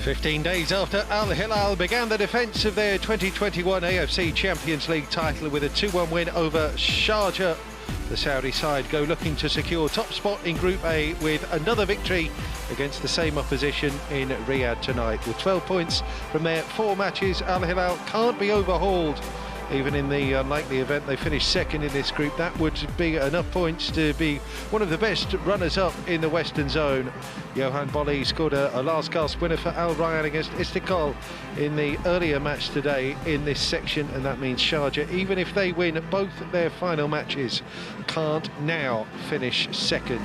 15 days after Al Hilal began the defence of their 2021 AFC Champions League title with a 2-1 win over Sharjah, the Saudi side go looking to secure top spot in Group A with another victory against the same opposition in Riyadh tonight. With 12 points from their 4 matches, Al Hilal can't be overhauled. Even in the unlikely event they finish second in this group, that would be enough points to be one of the best runners-up in the Western Zone. Johan Bolli scored a last-gasp winner for Al Rayyan against Istiklal in the earlier match today in this section, and that means Sharjah, even if they win both their final matches, can't now finish second.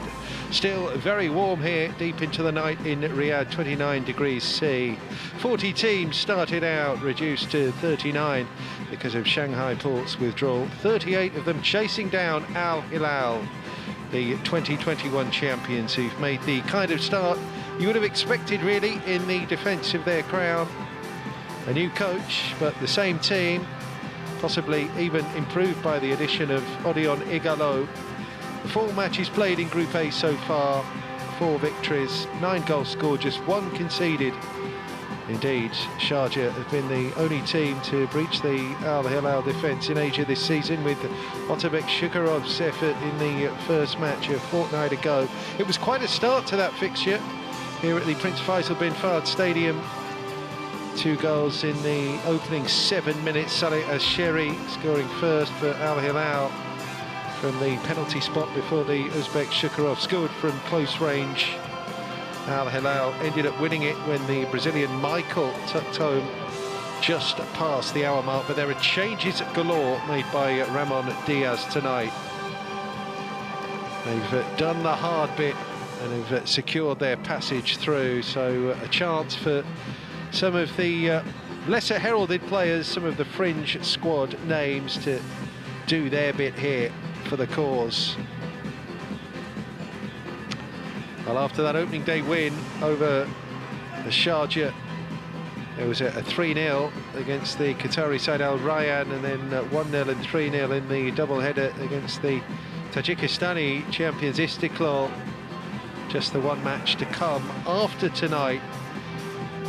Still very warm here, deep into the night in Riyadh, 29 degrees C. 40 teams started out, reduced to 39 because of Shanghai Port's withdrawal. 38 of them chasing down Al Hilal, the 2021 champions, who've made the kind of start you would have expected really in the defence of their crown. A new coach, but the same team, possibly even improved by the addition of Odion Igalo. The 4 matches played in Group A so far, 4 victories, 9 goals scored, just 1 conceded. Indeed, Sharjah have been the only team to breach the Al Hilal defence in Asia this season, with Otabek Shukurov's effort in the first match a fortnight ago. It was quite a start to that fixture here at the Prince Faisal bin Fahd Stadium. 2 goals in the opening 7 minutes. Saleh Asheri scoring first for Al Hilal from the penalty spot before the Uzbek Shukurov scored from close range. Al Hilal ended up winning it when the Brazilian Michael tucked home just past the hour mark, but there are changes galore made by Ramon Diaz tonight. They've done the hard bit and have secured their passage through, so a chance for some of the lesser heralded players, some of the fringe squad names, to do their bit here for the cause. Well, after that opening day win over the Sharjah, there was a 3-0 against the Qatari side Al Rayyan, and then 1-0 and 3-0 in the double-header against the Tajikistani champions Istiklal. Just the 1 match to come after tonight,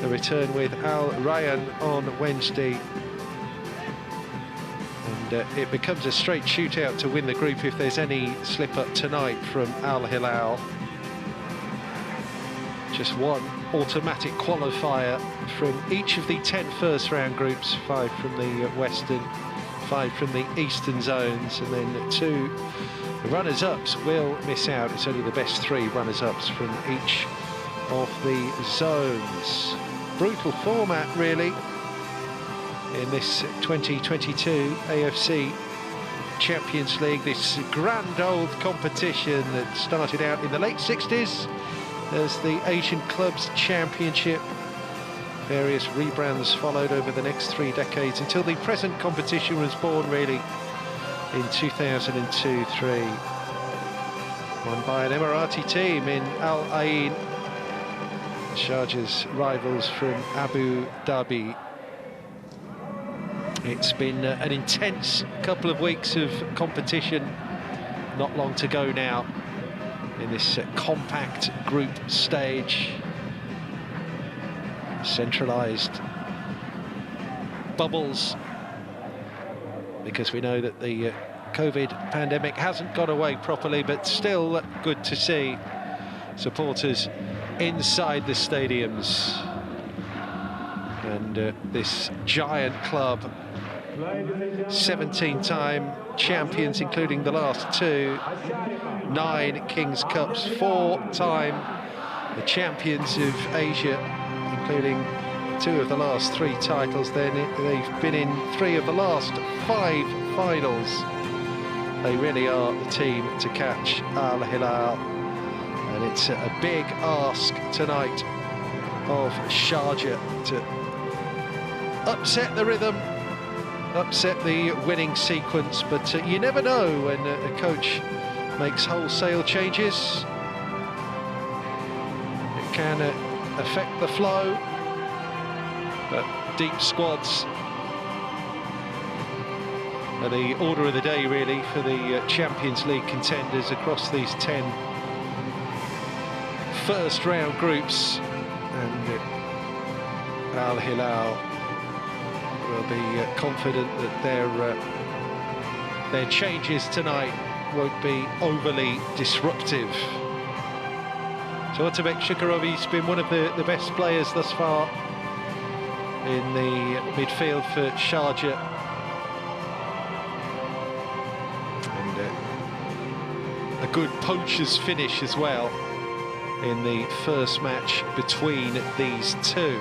the return with Al Rayyan on Wednesday. And it becomes a straight shootout to win the group if there's any slip-up tonight from Al Hilal. Just 1 automatic qualifier from each of the 10 first-round groups, 5 from the Western, 5 from the Eastern zones, and then 2 runners-ups will miss out. It's only the best 3 runners-ups from each of the zones. Brutal format, really, in this 2022 AFC Champions League, this grand old competition that started out in the late 60s as the Asian Clubs Championship. Various rebrands followed over the next 3 decades until the present competition was born, really, in 2002-03. Won by an Emirati team in Al Ain, Sharjah's rivals from Abu Dhabi. It's been an intense couple of weeks of competition. Not long to go now in this compact group stage. Centralised bubbles, because we know that the COVID pandemic hasn't got away properly, but still good to see supporters inside the stadiums. And this giant club, 17-time champions, including the last 2, 9 King's Cups, 4-time the champions of Asia, including 2 of the last 3 titles. They've been in 3 of the last 5 finals. They really are the team to catch Al Hilal, and it's a big ask tonight of Sharjah to upset the rhythm, upset the winning sequence, but you never know when a coach makes wholesale changes. It can affect the flow, but deep squads are the order of the day, really, for the Champions League contenders across these 10 first-round groups. And Al Hilal will be confident that their changes tonight won't be overly disruptive. So Otabek Shukurovi's been one of the best players thus far in the midfield for Sharjah. And a good poacher's finish as well in the first match between these two.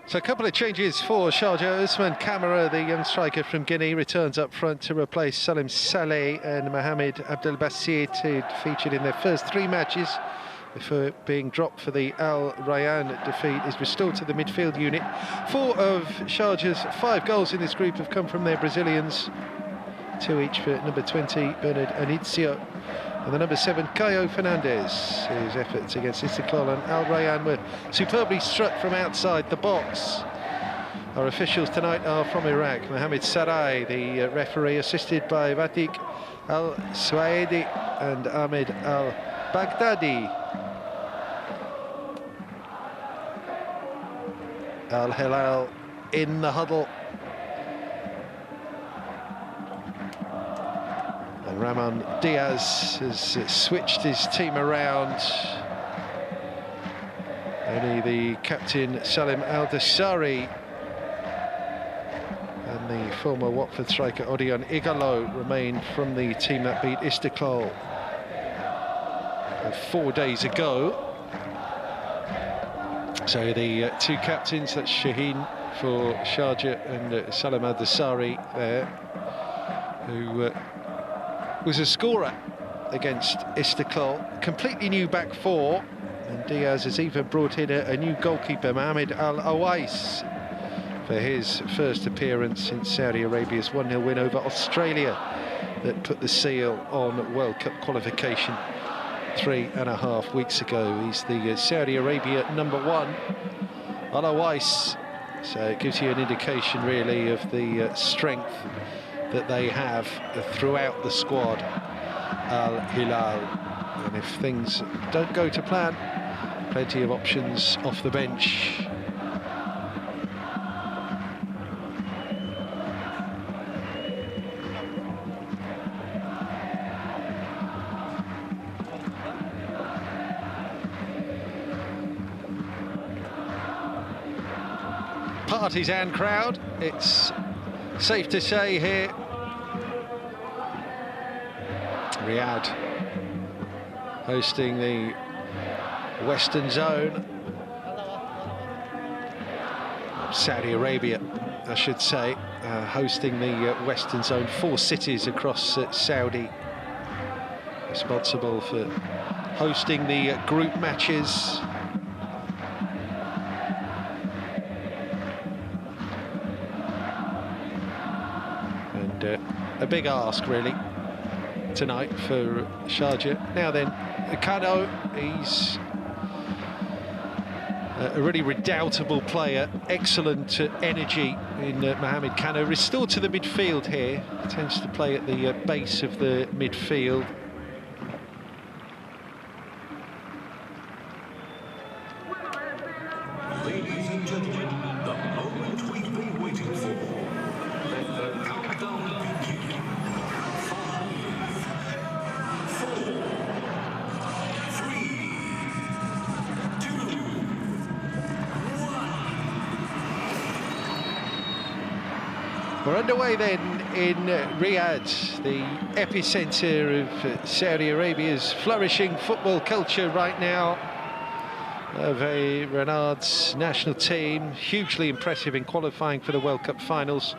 So a couple of changes for Sharjah. Usman Kamara, the young striker from Guinea, returns up front to replace Salim Saleh and Mohamed Abdelbasit, who'd featured in their first 3 matches before being dropped for the Al Rayyan defeat, is restored to the midfield unit. 4 of Sharjah's 5 goals in this group have come from their Brazilians, 2 each for number 20, Bernard Anitzio, and the number 7, Caio Fernandes, whose efforts against Istiklal and Al Rayyan were superbly struck from outside the box. Our officials tonight are from Iraq. Mohamed Sarai, the referee, assisted by Vatik Al-Swaedi and Ahmed Al-Baghdadi. Al Hilal in the huddle. And Ramon Diaz has switched his team around. Only the captain Salim Al-Dessari and the former Watford striker Odion Igalo remain from the team that beat Istiklal 4 days ago. So the 2 captains, that's Shaheen for Sharjah and Salim Al-Dessari there, who was a scorer against Istiklal. Completely new back 4, and Diaz has even brought in a new goalkeeper, Mohamed Al-Awais, for his first appearance since Saudi Arabia's 1-0 win over Australia that put the seal on World Cup qualification 3.5 weeks ago. He's the Saudi Arabia number 1, Al-Awais. So it gives you an indication really of the strength that they have throughout the squad, Al Hilal. And if things don't go to plan, plenty of options off the bench. Partisan crowd, it's safe to say here. Riyadh hosting the Western Zone. Saudi Arabia, I should say, hosting the Western Zone. 4 cities across Saudi responsible for hosting the group matches. A big ask really tonight for Sharjah. Now then, Kano, he's a really redoubtable player, excellent energy in Mohamed Kano, restored to the midfield here, tends to play at the base of the midfield. Ladies and gentlemen, the moment we've been waiting for. Let the countdown begin. 5, 4, 3, 2, 1. We're underway then in Riyadh, the epicenter of Saudi Arabia's flourishing football culture right now. Hervé Renard's national team, hugely impressive in qualifying for the World Cup finals,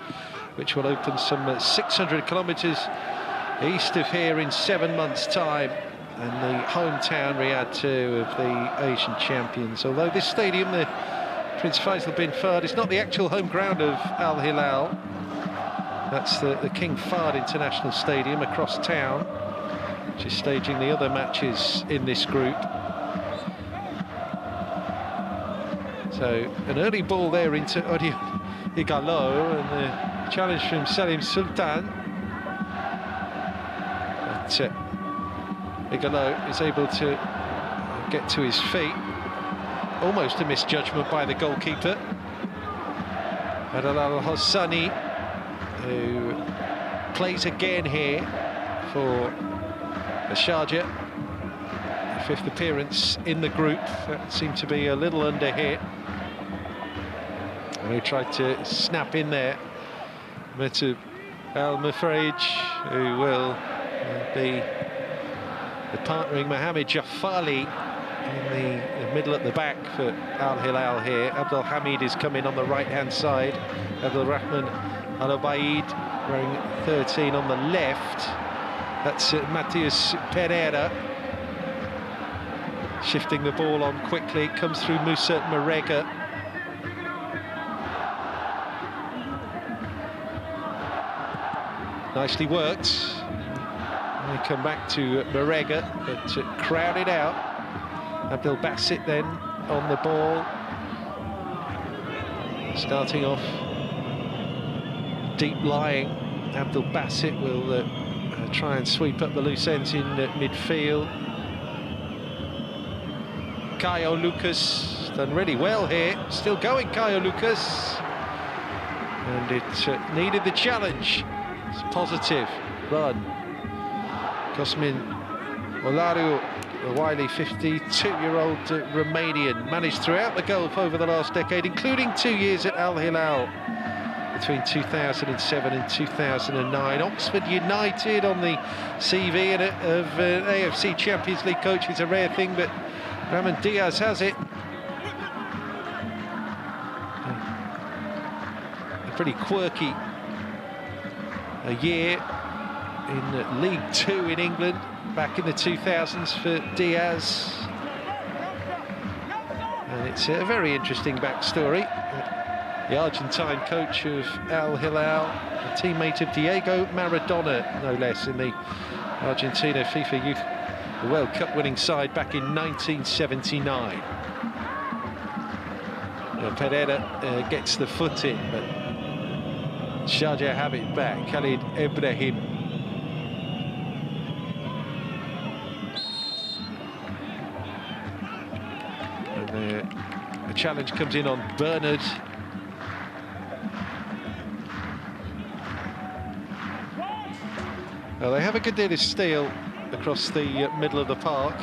which will open some 600 kilometres east of here in 7 months' time, and the hometown Riyadh too of the Asian champions. Although this stadium, the Prince Faisal bin Fahd, is not the actual home ground of Al Hilal. That's the King Fahd International Stadium across town, which is staging the other matches in this group. So an early ball there into Igalo, and the challenge from Salim Sultan. But Igalo is able to get to his feet. Almost a misjudgment by the goalkeeper. Adel Al-Hassani, who plays again here for the Sharjah. Fifth appearance in the group. That seemed to be a little under hit. And he tried to snap in there. Metu Al-Mafraj, who will be partnering Mohamed Jafali in the middle at the back for Al Hilal here. Abdul Hamid is coming on the right-hand side. Abdul Rahman Al Obaid wearing 13 on the left. That's Matias Pereira. Shifting the ball on quickly, comes through Musa Marega. Nicely worked. We come back to Marega, but crowded out. Abdel Basit then on the ball. Starting off deep lying. Abdel Basit will try and sweep up the loose ends in midfield. Caio Lucas done really well here. Still going, Caio Lucas. And it needed the challenge. It's a positive run. Cosmin Olaru, the wily 52-year-old Romanian, managed throughout the Gulf over the last decade, including 2 years at Al Hilal between 2007 and 2009. Oxford United on the CV of an AFC Champions League coach is a rare thing, but Ramon Diaz has it. A pretty quirky year in League Two in England, back in the 2000s for Diaz. And it's a very interesting backstory. The Argentine coach of Al Hilal, a teammate of Diego Maradona, no less, in the Argentina FIFA Youth World Cup winning side back in 1979. Pereira gets the foot in, but Sharjah have it back. Khalid Ibrahim. And the challenge comes in on Bernard. Well, they have a good deal of steel across the middle of the park.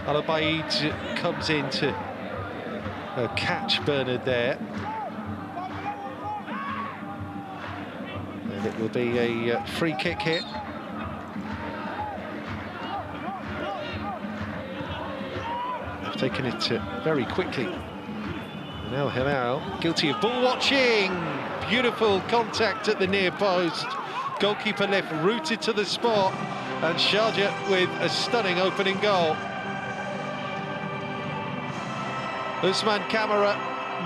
Al Obaid comes in to catch Bernard there. And it will be a free kick here. They've taken it very quickly. And Al Hilal, guilty of ball watching. Beautiful contact at the near post. Goalkeeper left rooted to the spot, and Sharjah with a stunning opening goal. Usman Kamara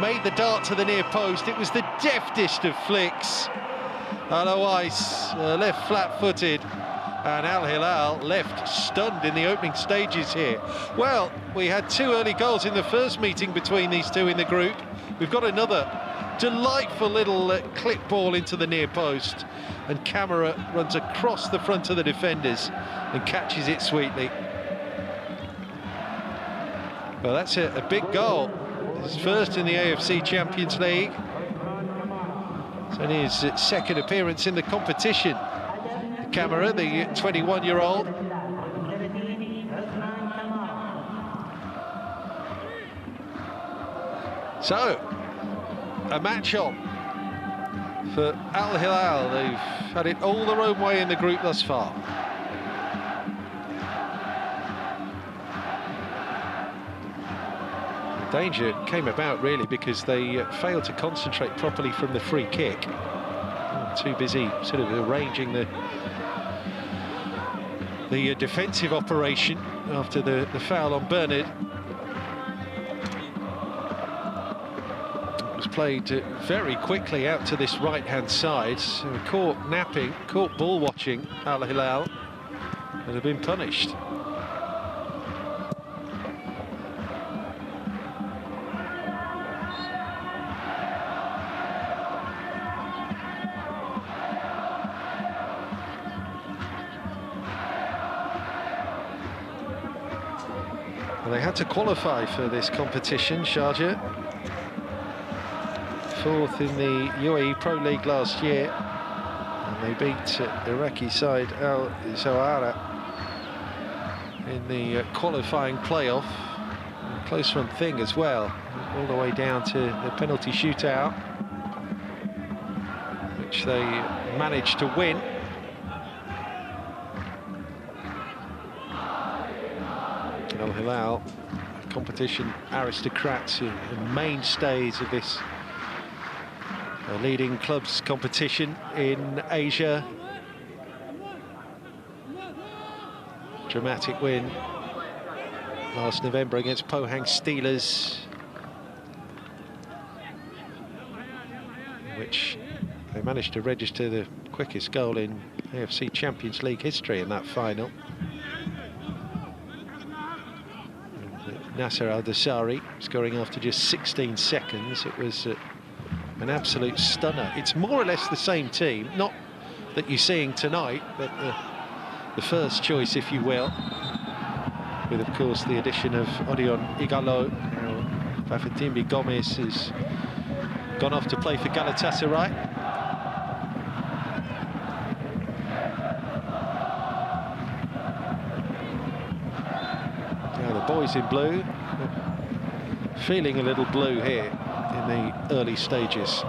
made the dart to the near post. It was the deftest of flicks. Otherwise, left flat-footed, and Al Hilal left stunned in the opening stages here. Well, we had 2 early goals in the first meeting between these two in the group. We've got another delightful little clip ball into the near post, and Kamara runs across the front of the defenders and catches it sweetly. Well, that's a big goal. His first in the AFC Champions League. It's only his second appearance in the competition. Kamara, the 21-year-old. So, a match on for Al Hilal. They've had it all their own way in the group thus far. The danger came about really because they failed to concentrate properly from the free kick. Too busy sort of arranging the defensive operation after the foul on Bernard. Played very quickly out to this right-hand side. So caught napping, caught ball watching Al Hilal, and have been punished. Well, they had to qualify for this competition, Sharjah. 4th in the UAE Pro League last year. And they beat Iraqi side Al Zawara in the qualifying playoff. A close one thing as well, all the way down to the penalty shootout, which they managed to win. Al Hilal, competition aristocrats and mainstays of this leading clubs competition in Asia. Dramatic win last November against Pohang Steelers, which they managed to register the quickest goal in AFC Champions League history in that final. Nasser Al-Dasari scoring after just 16 seconds. It was an absolute stunner. It's more or less the same team, not that you're seeing tonight, but the first choice, if you will, with, of course, the addition of Odion Igalo. Fafatimbi Gomez has gone off to play for Galatasaray. Now the boys in blue, feeling a little blue here in the early stages.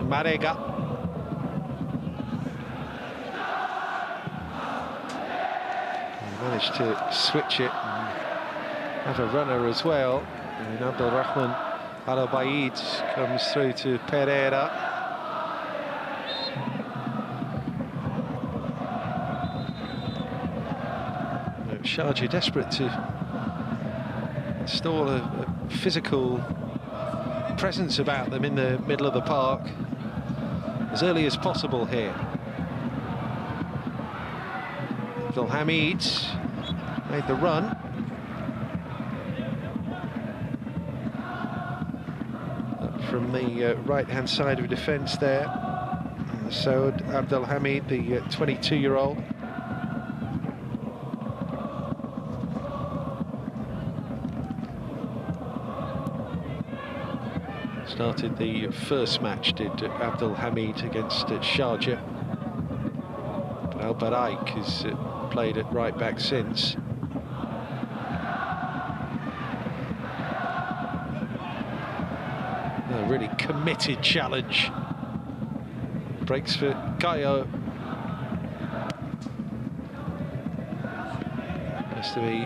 Marega. He managed to switch it and have a runner as well. And Abdul Rahman Al-Abaid comes through to Pereira. Sharjah desperate to install a physical presence about them in the middle of the park as early as possible here. Abdul Hamid made the run. Up from the right-hand side of defence there, Saud Abdul Hamid, the 22-year-old. Started the first match, did Abdul Hamid against Sharjah. But Al Baraik has played at right back since. A really committed challenge. Breaks for Kayo. Has to be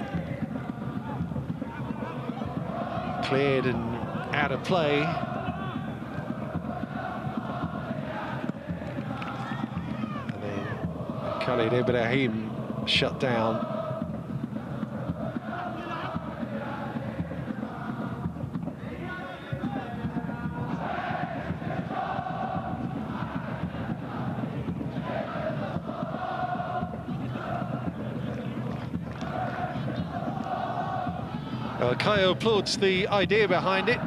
cleared and out of play. Khalid Ibrahim shut down. Kayo applauds the idea behind it.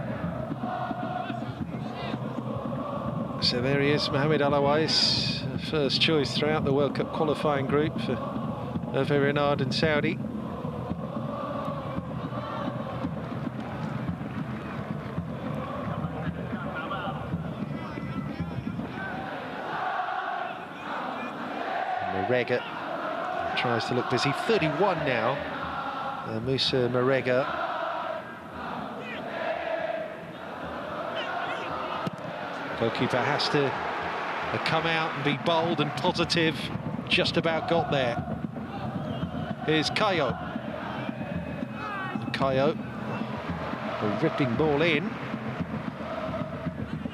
So there he is, Mohamed Alawais. First choice throughout the World Cup qualifying group for Hervé Renard and Saudi. Marega tries to look busy. 31 now, Musa Marega. Goalkeeper has to come out and be bold and positive. Just about got there. Here's Kayo. Kayo, a ripping ball in.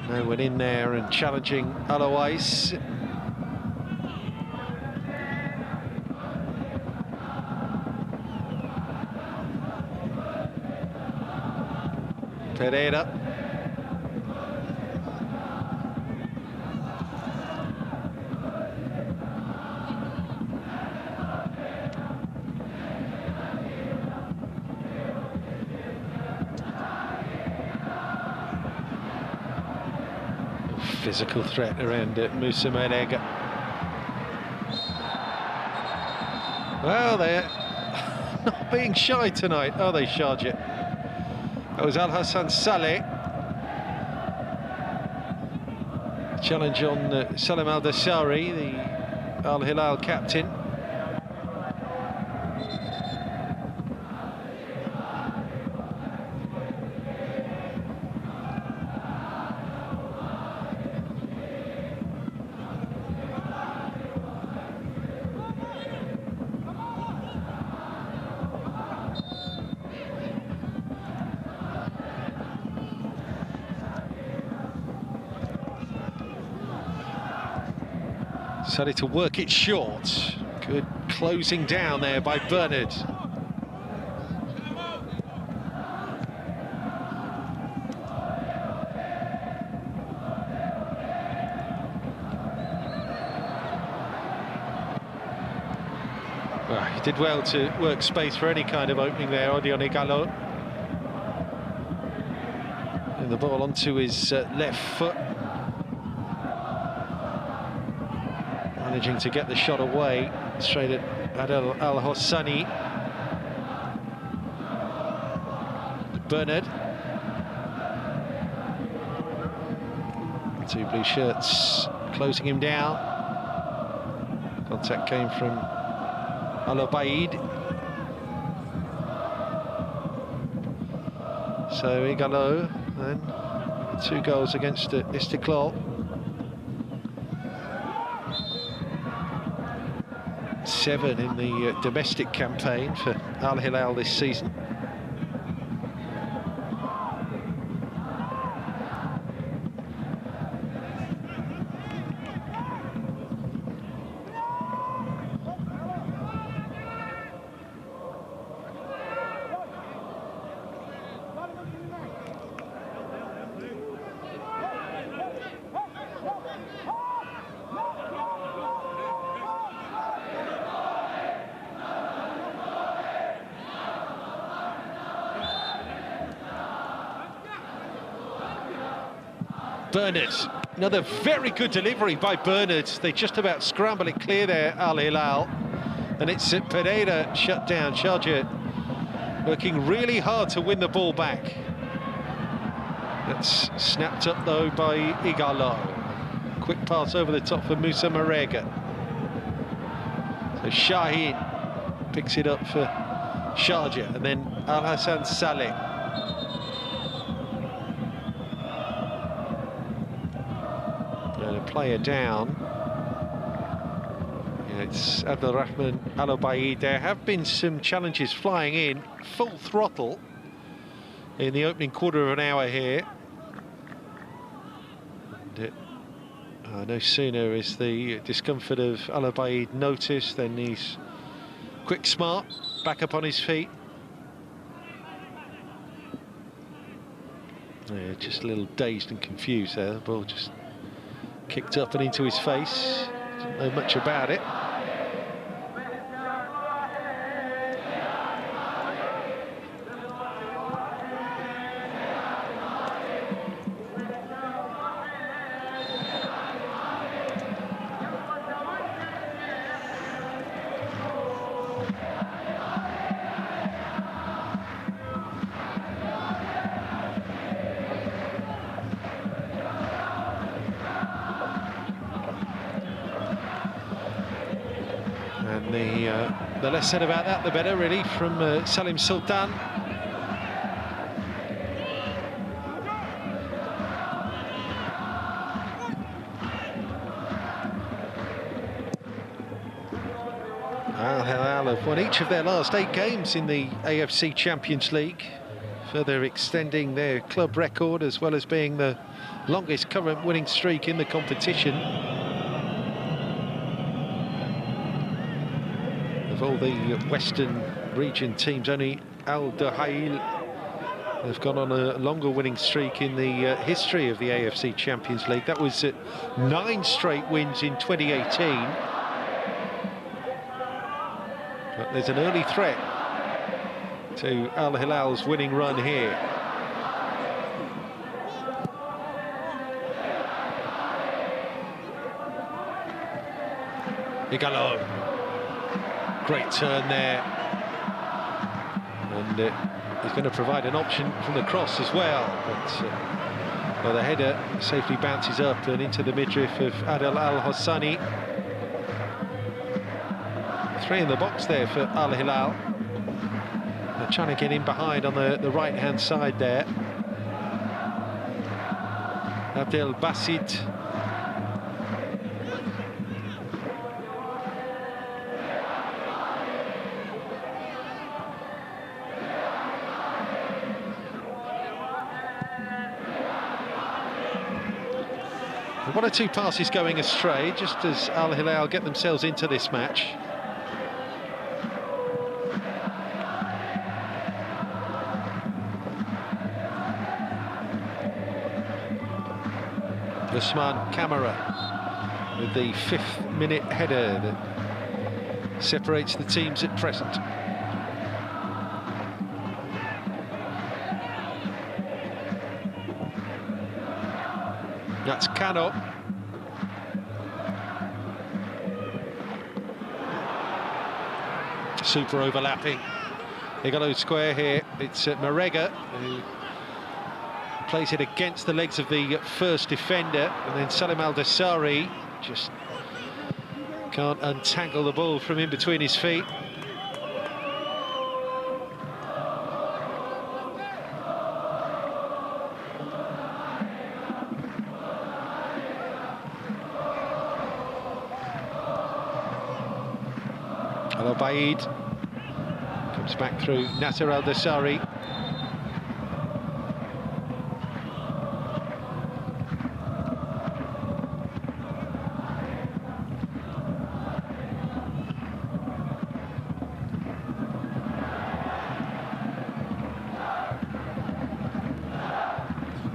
No one in there and challenging Alawais. Pereira. physical threat around Moussa Marega. Well, they're not being shy tonight, are they, Sharjah? That was Al Hassan Saleh. Challenge on Salim Al Dasari, the Al Hilal captain. Decided to work it short. Good closing down there by Bernard. Well, he did well to work space for any kind of opening there, Odion Ighalo. And the ball onto his left foot. Managing to get the shot away, straight at Adel Al-Hossani. Bernard. Two blue shirts closing him down. Contact came from Al-Obaid. So Ighalo then 2 goals against Istiklal. 7 in the domestic campaign for Al Hilal this season. Bernard, another very good delivery by Bernard. They just about scramble it clear there, Al Hilal. And it's Pereira shut down. Sharjah working really hard to win the ball back. That's snapped up though by Ighalo. Quick pass over the top for Moussa Marega. So Shaheen picks it up for Sharjah, and then Al Hassan Saleh. Player down. Yeah, it's Abdul Rahman Al Obaid. There have been some challenges flying in full throttle in the opening quarter of an hour here. And, no sooner is the discomfort of Al Obaid noticed than he's quick, smart, back up on his feet. Yeah, just a little dazed and confused there. The ball just kicked up and into his face. Didn't know much about it. The less said about that, the better, really, from Salim Sultan. Al Hilal have won each of their last 8 games in the AFC Champions League, further extending their club record as well as being the longest current winning streak in the competition. Of all the Western region teams, only Al Duhail have gone on a longer winning streak in the history of the AFC Champions League. That was 9 straight wins in 2018. But there's an early threat to Al Hilal's winning run here. Igalo. Great turn there. And he's going to provide an option from the cross as well. But well, the header safely bounces up and into the midriff of Adel Al-Hassani. 3 in the box there for Al Hilal. They're trying to get in behind on the right-hand side there. Abdel Basit. One or two passes going astray, just as Al Hilal get themselves into this match. Usman Kamara with the 5th minute header that separates the teams at present. That's Kano. Super overlapping. Igalo square here. It's Marega who plays it against the legs of the first defender, and then Salim Al-Dasari just can't untangle the ball from in between his feet. Al-Obaid comes back through Nasser Al-Dasari.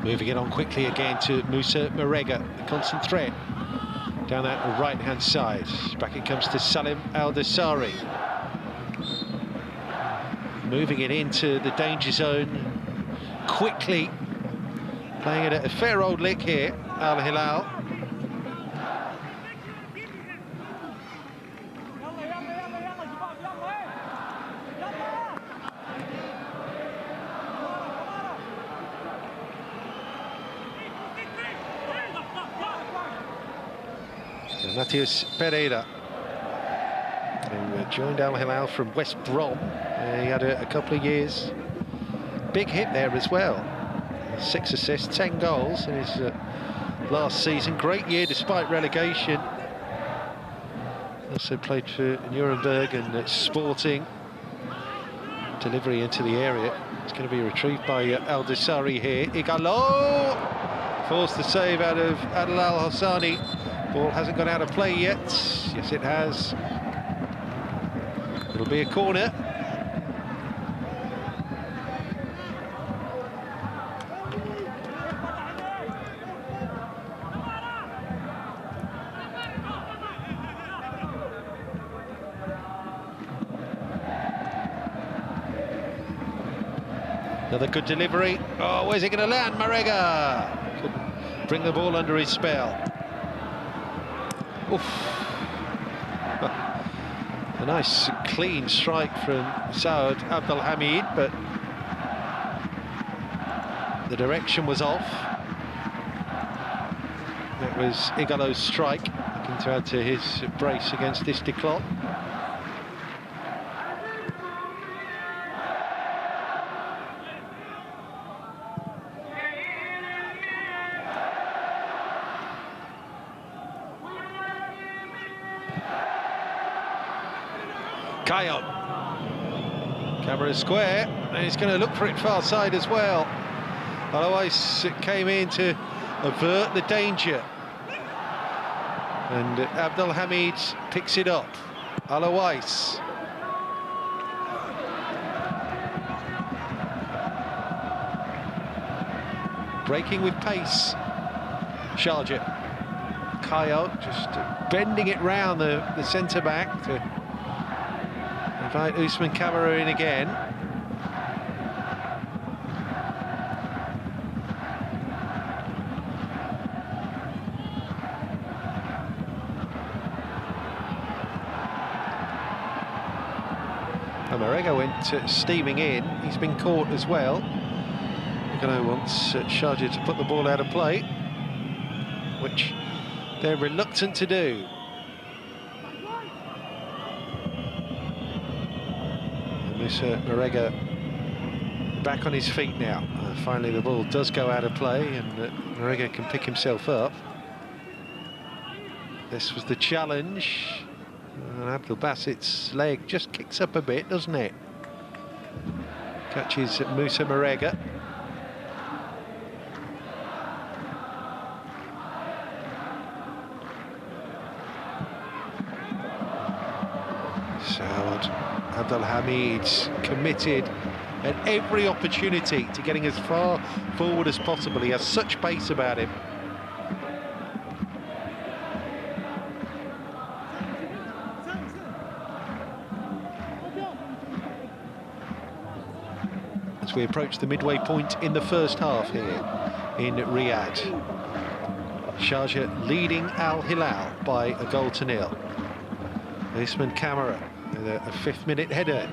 Moving it on quickly again to Musa Marega, the constant threat down that right-hand side. Back it comes to Salim Al-Dasari. Moving it into the danger zone quickly. Playing it at a fair old lick here, Al Hilal. Matheus Pereira, who joined Al Hilal from West Brom. He had a couple of years. Big hit there as well. 6 assists, 10 goals in his last season. Great year despite relegation. Also played for Nuremberg and Sporting. Delivery into the area. It's going to be retrieved by Al-Dasari here. Igalo forced the save out of Adel Al-Hassani. Ball hasn't gone out of play yet. Yes, it has. It'll be a corner. Another good delivery. Oh, where's it going to land? Marega couldn't bring the ball under his spell. Oof. A nice clean strike from Saud Abdelhamid, but the direction was off. It was Igalo's strike, looking to add to his brace against Istiklal. Kayo. Camera square, and he's going to look for it far side as well. Otherwise, it came in to avert the danger. And Abdelhamid picks it up. Alawais. Breaking with pace. Sharjah. Kayo just bending it round the centre-back to invite Usman Kamara in again. Marega went steaming in. He's been caught as well. Igalo wants Sharjah to put the ball out of play, which they're reluctant to do. Marega back on his feet now. Finally the ball does go out of play and Marega can pick himself up. This was the challenge. And Abdul Bassett's leg just kicks up a bit, doesn't it? Catches Moussa Marega. Saud Abdelhamid's committed at every opportunity to getting as far forward as possible. He has such pace about him. As we approach the midway point in the first half here in Riyadh. Sharjah leading Al Hilal by a goal to nil. Usman Kamara with a 5th-minute header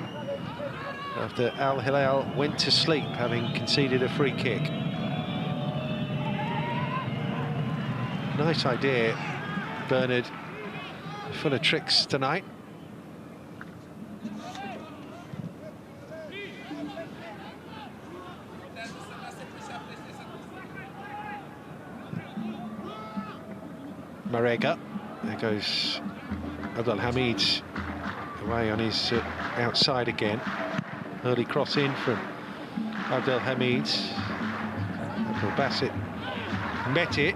after Al Hilal went to sleep, having conceded a free kick. Nice idea, Bernard. Full of tricks tonight. Marega. There goes Abdelhamid away on his outside again. Early cross in from Abdelhamid. Abdul Bassett met it.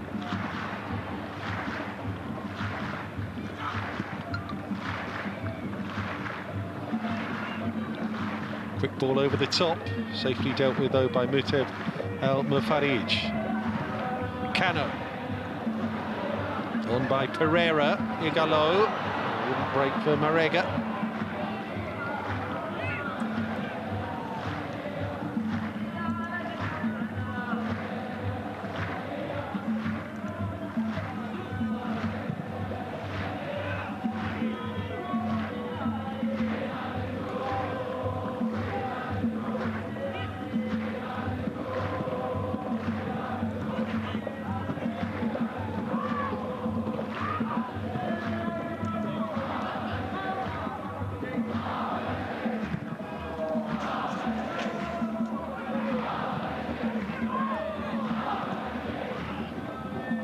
Quick ball over the top. Safely dealt with though by Muteb El Mufarij. Cano. On by Pereira. Igalo. Wouldn't break for Marega.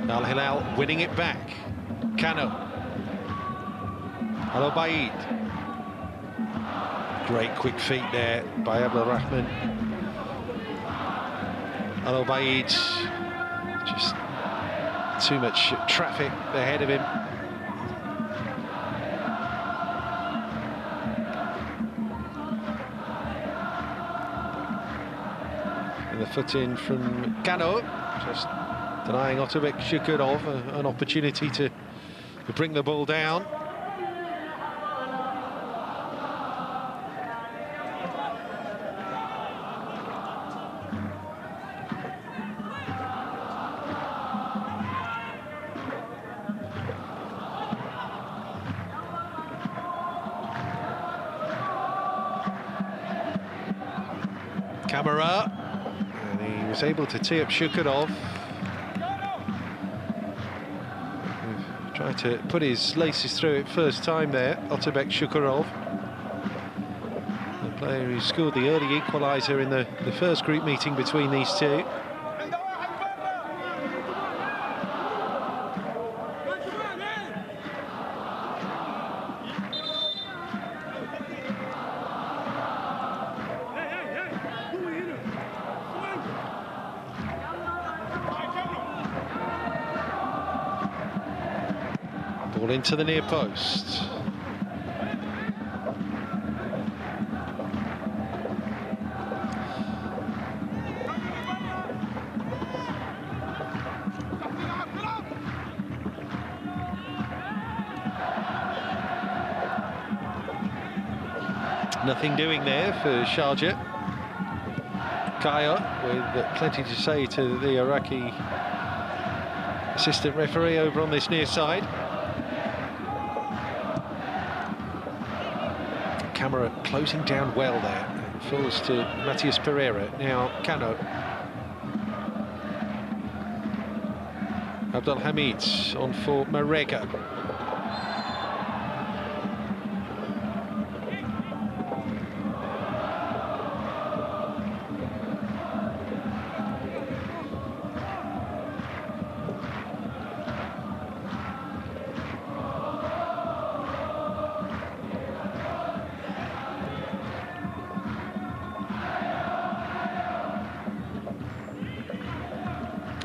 Al Hilal winning it back. Kano. Al Obaid. Great quick feet there by Abdul Rahman. Al Obaid. Just too much traffic ahead of him. And the foot in from Kano. Just denying Otabek Shukurov an opportunity to bring the ball down. Kamara, and he was able to tee up Shukurov. Tried to put his laces through it first time there, Otabek Shukurov. The player who scored the early equaliser in the first group meeting between these two. Ball into the near post. Nothing doing there for Sharjah. Kaya with plenty to say to the Iraqi assistant referee over on this near side. camera closing down well there. It falls to Matias Pereira. Now Cano. Abdelhamid on for Marega.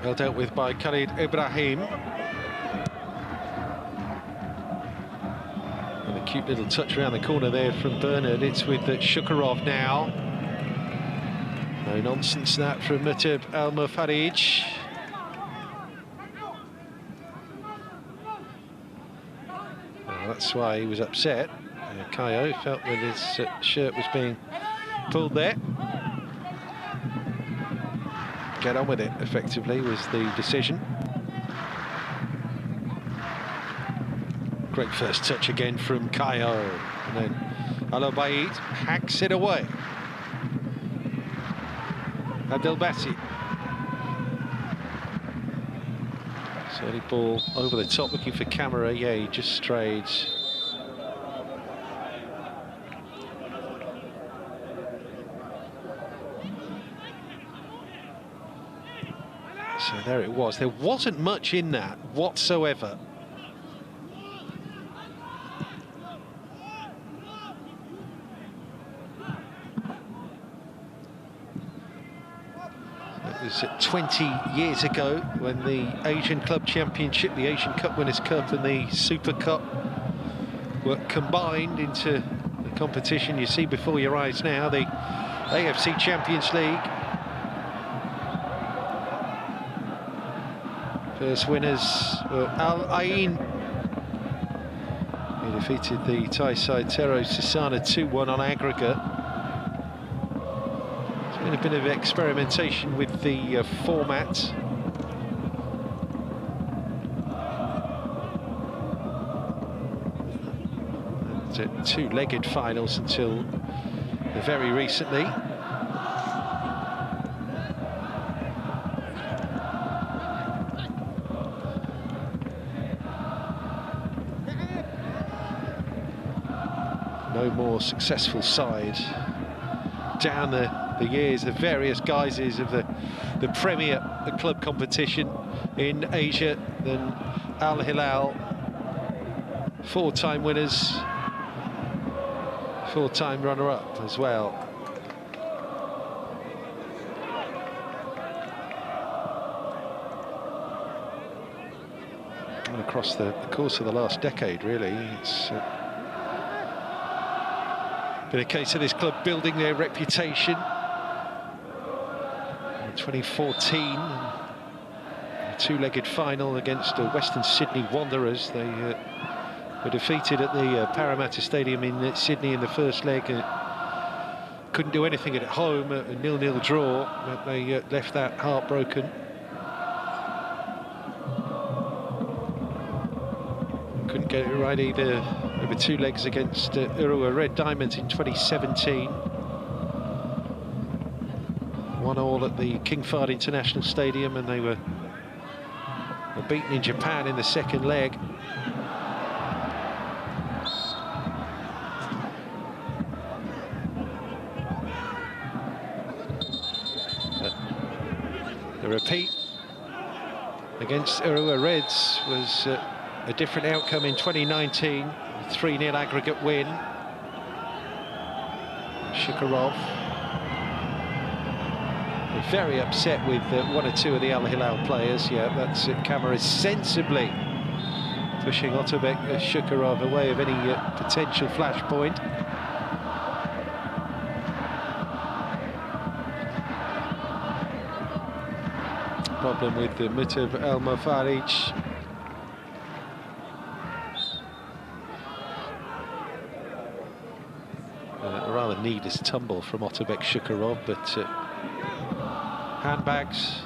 Well dealt with by Khalid Ibrahim. And a cute little touch around the corner there from Bernard. It's with Shukurov now. No nonsense that from Mutib Al-Mufarij. Well, that's why he was upset. Kayo felt that his shirt was being pulled there. Get on with it, effectively, was the decision. Great first touch again from Kayo. And then Al-Obaid hacks it away. Abdelbassi. Certainly ball over the top, looking for Camera. Yeah, he just strayed. So there it was. There wasn't much in that whatsoever. It was 20 years ago when the Asian Club Championship, the Asian Cup Winners' Cup and the Super Cup were combined into the competition you see before your eyes now, the AFC Champions League. First winners were Al Ain. He defeated the Thai side Tero Sisana 2-1 on aggregate. There's been a bit of experimentation with the format. And, two-legged finals until very recently. No more successful side down the years, the various guises of the premier club competition in Asia than Al Hilal. Four-time winners, four-time runner-up as well. And across the course of the last decade, really, it's been a case of this club building their reputation. In 2014, a two-legged final against Western Sydney Wanderers. They were defeated at the Parramatta Stadium in Sydney in the first leg. Couldn't do anything at home, a 0-0 draw, but they left that heartbroken. Couldn't get it right either over two legs against Urua Red Diamonds in 2017. 1-1 at the King Fahd International Stadium, and they were beaten in Japan in the second leg. The repeat against Urua Reds was a different outcome in 2019, a 3-0 aggregate win. Shukurov very upset with one or two of the Al Hilal players. Yeah, that's Camera sensibly pushing Otabek Shukurov away of any potential flashpoint. Problem with the Mutib Al-Mufarij. A rather needless tumble from Otabek Shukurov, but handbags.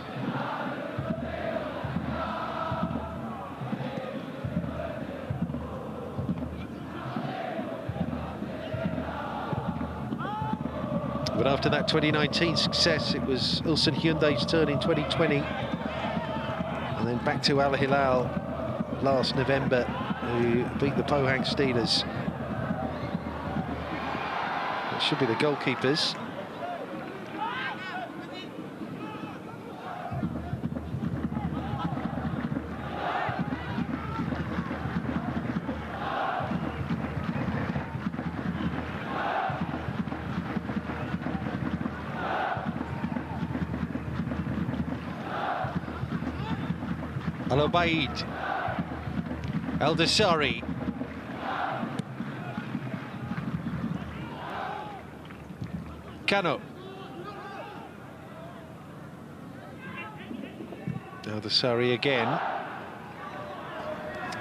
But after that 2019 success, it was Ulsan Hyundai's turn in 2020. And then back to Al Hilal last November, who beat the Pohang Steelers. It should be the goalkeepers. Al-Obaid, El-Dessari, Kano, El-Dessari again,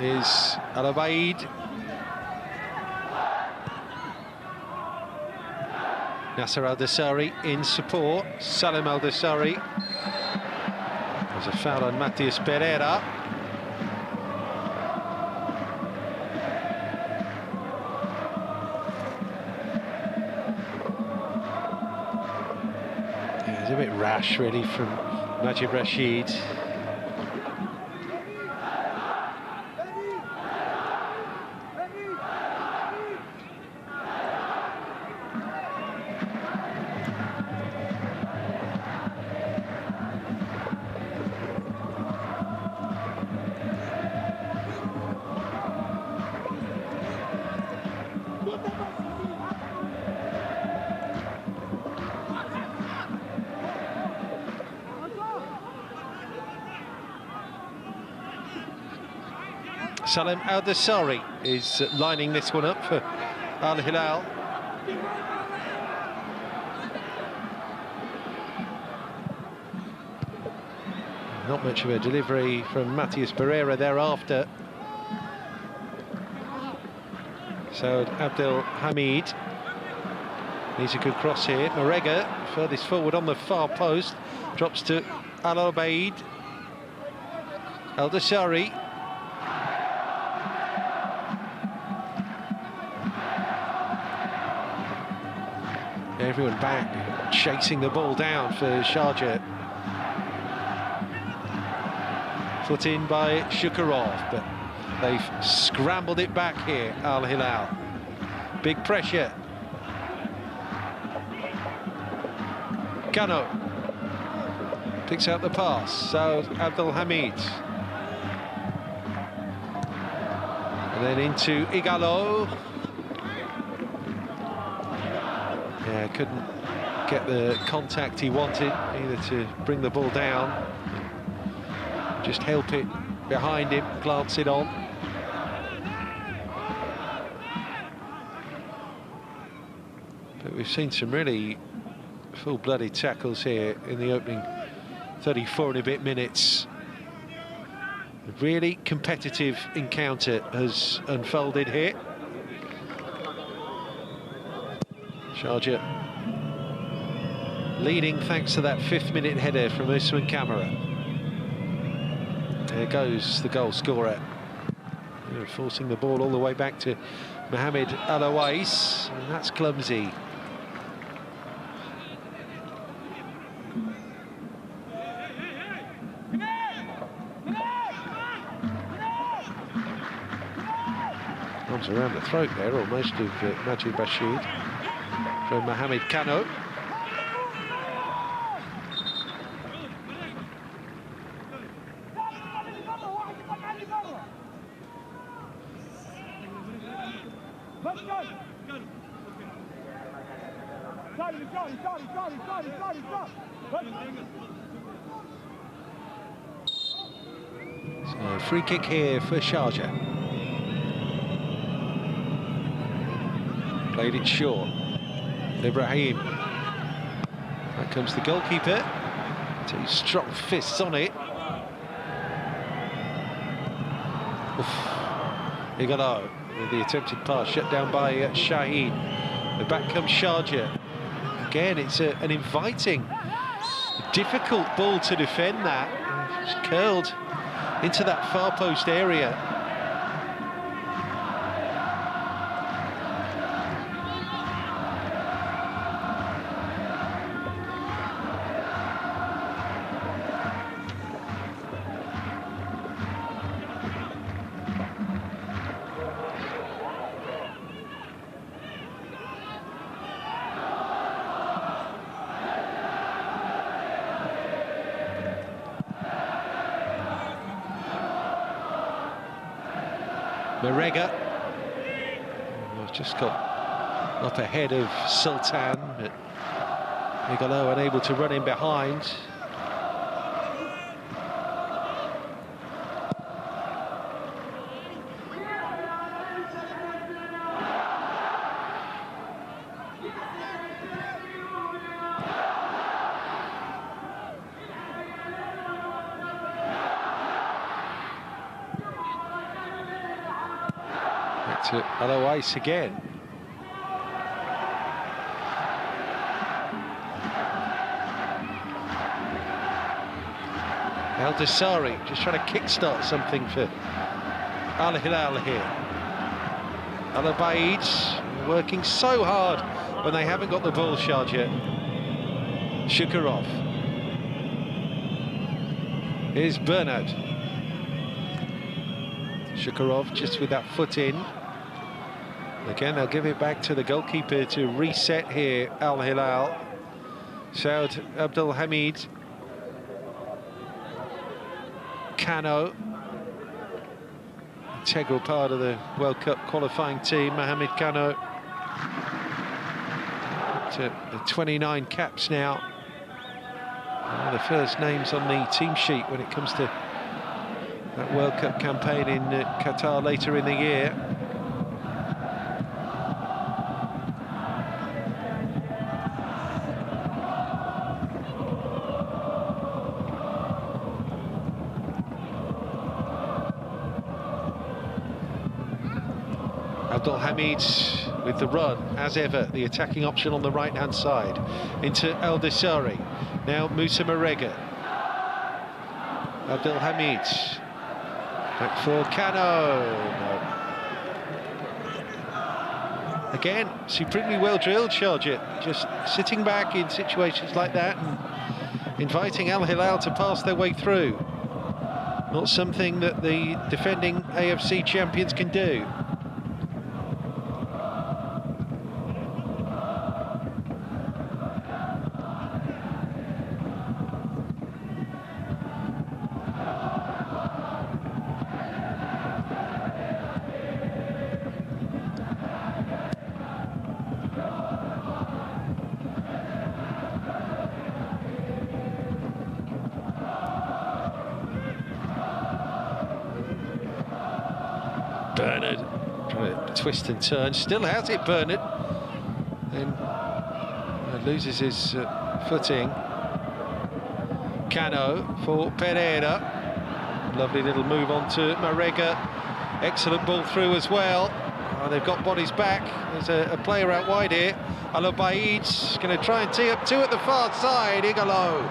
is Al-Obaid, Nasser El-Dessari in support, Salim El-Dessari. There's a foul on Matias Pereira. Yeah, it's a bit rash, really, from Najib Rashid. Salim El-Dessari is lining this one up for Al Hilal. Not much of a delivery from Matias Pereira thereafter. So Abdel Hamid needs a good cross here. Marega furthest forward on the far post, drops to Al-Obaid. El-Dessari. Everyone back, chasing the ball down for Sharjah. Put in by Shukurov, but they've scrambled it back here, Al Hilal. Big pressure. Kano picks out the pass, so Abdul Hamid. And then into Igalo. Yeah, couldn't get the contact he wanted, either to bring the ball down, just help it behind him, glance it on. But we've seen some really full-blooded tackles here in the opening 34 and a bit minutes. A really competitive encounter has unfolded here. Sharjah leading thanks to that 5th-minute header from Usman Kamara. There goes the goal scorer, forcing the ball all the way back to Mohamed Al-Awais, and that's clumsy. Arms around the throat there, almost, of Najib Rashid. From Mohamed Kano. So free kick here for Sharjah. Played it short. Ibrahim. There comes the goalkeeper. 2 strong fists on it. Igalo with the attempted pass shut down by Shaheen. The back comes Sharjah. Again, it's an inviting, difficult ball to defend that. It's curled into that far post area. Marega. Just got up ahead of Sultan, but Igalo unable to run in behind. To Alois again. El Desari just trying to kickstart something for Al Hilal here. Al Obaid working so hard when they haven't got the ball, Sharjah. Shukurov. Here's Bernard. Shukurov just with that foot in. Again, they'll give it back to the goalkeeper to reset here, Al Hilal. Saud Abdul Hamid. Kano. Integral part of the World Cup qualifying team, Mohamed Kano. To the 29 caps now. One of the first names on the team sheet when it comes to that World Cup campaign in Qatar later in the year. Abdul Hamid with the run, as ever, the attacking option on the right-hand side. Into El Desari. Now Musa Marega. Abdul Hamid. Back for Kano. No. Again, supremely well drilled, Sharjah. Just sitting back in situations like that and inviting Al Hilal to pass their way through. Not something that the defending AFC champions can do. Bernard trying to twist and turn, still has it, Bernard. Then loses his footing. Cano for Pereira. Lovely little move on to Marega. Excellent ball through as well. Oh, they've got bodies back. There's a player out wide here. Al Obaid's going to try and tee up two at the far side. Igalo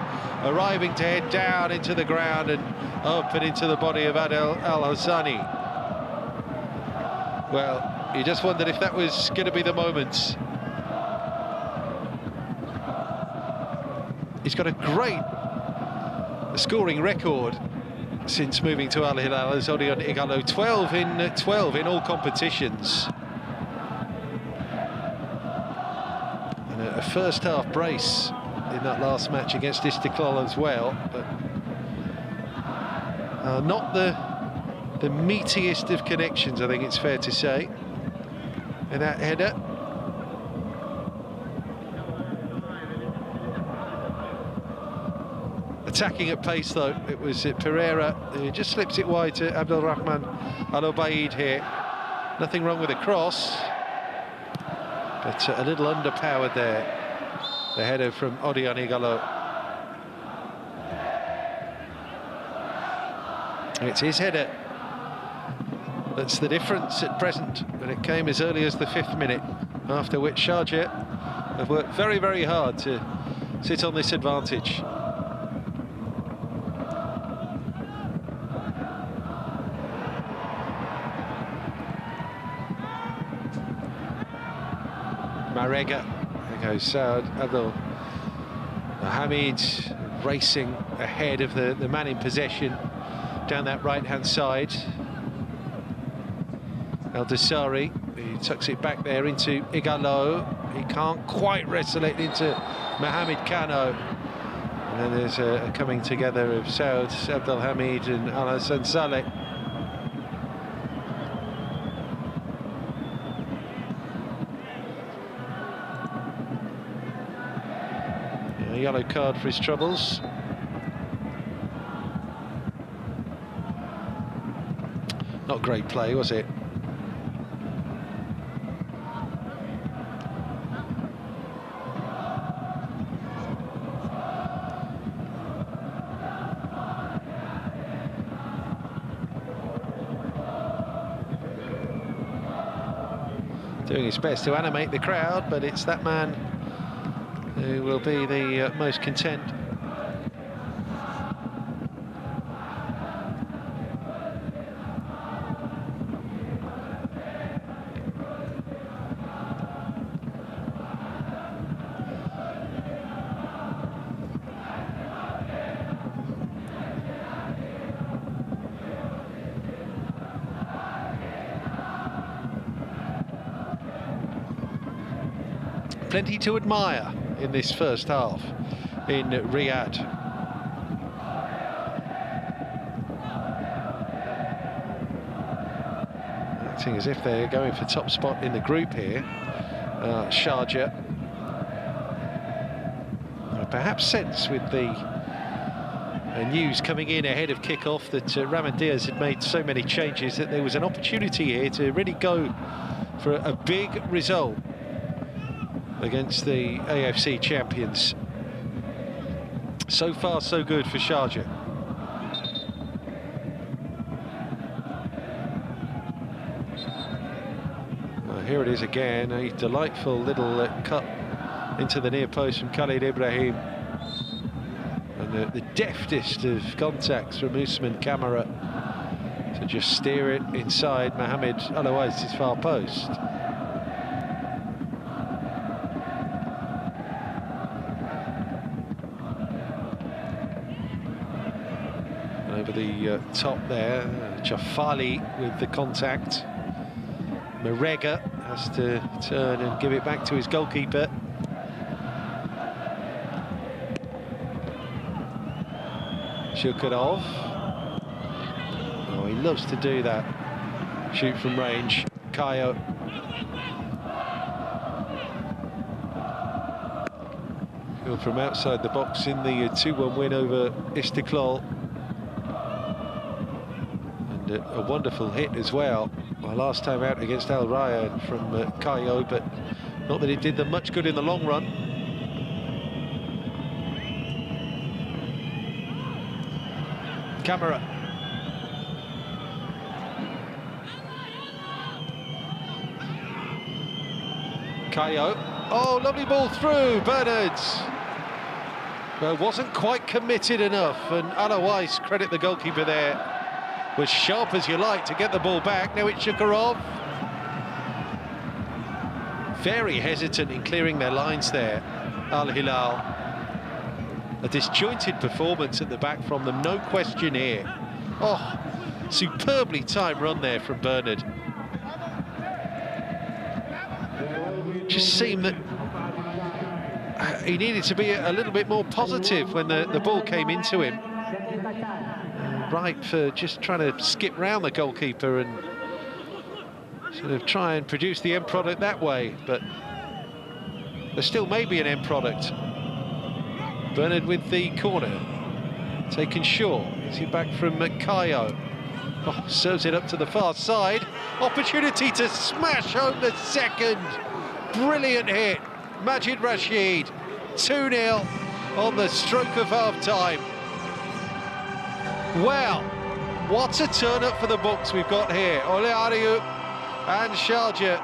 arriving to head down into the ground and up and into the body of Adel Al-Hassani. Well, you just wondered if that was going to be the moment. He's got a great scoring record since moving to Al Hilal as Odion Igalo, 12 in all competitions. And a first half brace in that last match against Istiklal as well, but not the meatiest of connections, I think it's fair to say. And that header. Attacking at pace though, it was Pereira who just slips it wide to Abdul Rahman Al Obaid here. Nothing wrong with the cross, but a little underpowered there. The header from Odion Igalo. It's his header. That's the difference at present, and it came as early as the 5th minute, after which Sharjah have worked very, very hard to sit on this advantage. Marega, there goes Saud Abdul Hamid racing ahead of the man in possession down that right-hand side. El Desari, he tucks it back there into Igalo. He can't quite wrestle it into Mohamed Kano. And then there's a coming together of Saud Abdul Hamid and Al Hassan Saleh. yellow card for his troubles. Not great play, was it? Doing his best to animate the crowd, but it's that man who will be the most content. Plenty to admire in this first half in Riyadh. Acting as if they're going for top spot in the group here, Sharjah. Perhaps sense with the news coming in ahead of kick-off that Rahman Diaz had made so many changes that there was an opportunity here to really go for a big result against the AFC champions. So far, so good for Sharjah. Well, here it is again, a delightful little cut into the near post from Khalid Ibrahim. And the deftest of contacts from Usman Kamara to just steer it inside Mohamed Alouaiz's far post. Over the top there, Jafali with the contact. Marega has to turn and give it back to his goalkeeper. Shukurov. Oh, he loves to do that. Shoot from range. Kayo. From outside the box in the 2-1 win over Istiklal. A wonderful hit as well. My last time out against Al Rayyan from Kayo, but not that it did them much good in the long run. Camera. Kayo. Oh, lovely ball through. Bernards. Well, wasn't quite committed enough, and Alouaiz, credit the goalkeeper there, was sharp as you like to get the ball back. Now it's Shukurov. Very hesitant in clearing their lines there, Al Hilal. A disjointed performance at the back from them, no question here. Oh, superbly timed run there from Bernard. Just seemed that he needed to be a little bit more positive when the ball came into him. Right for just trying to skip round the goalkeeper and sort of try and produce the end product that way, but there still may be an end product. Bernard with the corner, taken short. Is he back from Kayo? Oh, serves it up to the far side. Opportunity to smash home the second. Brilliant hit. Majid Rashid, 2-0 on the stroke of half-time. Well, what a turn-up for the books we've got here. Ole Ariu and Sharjah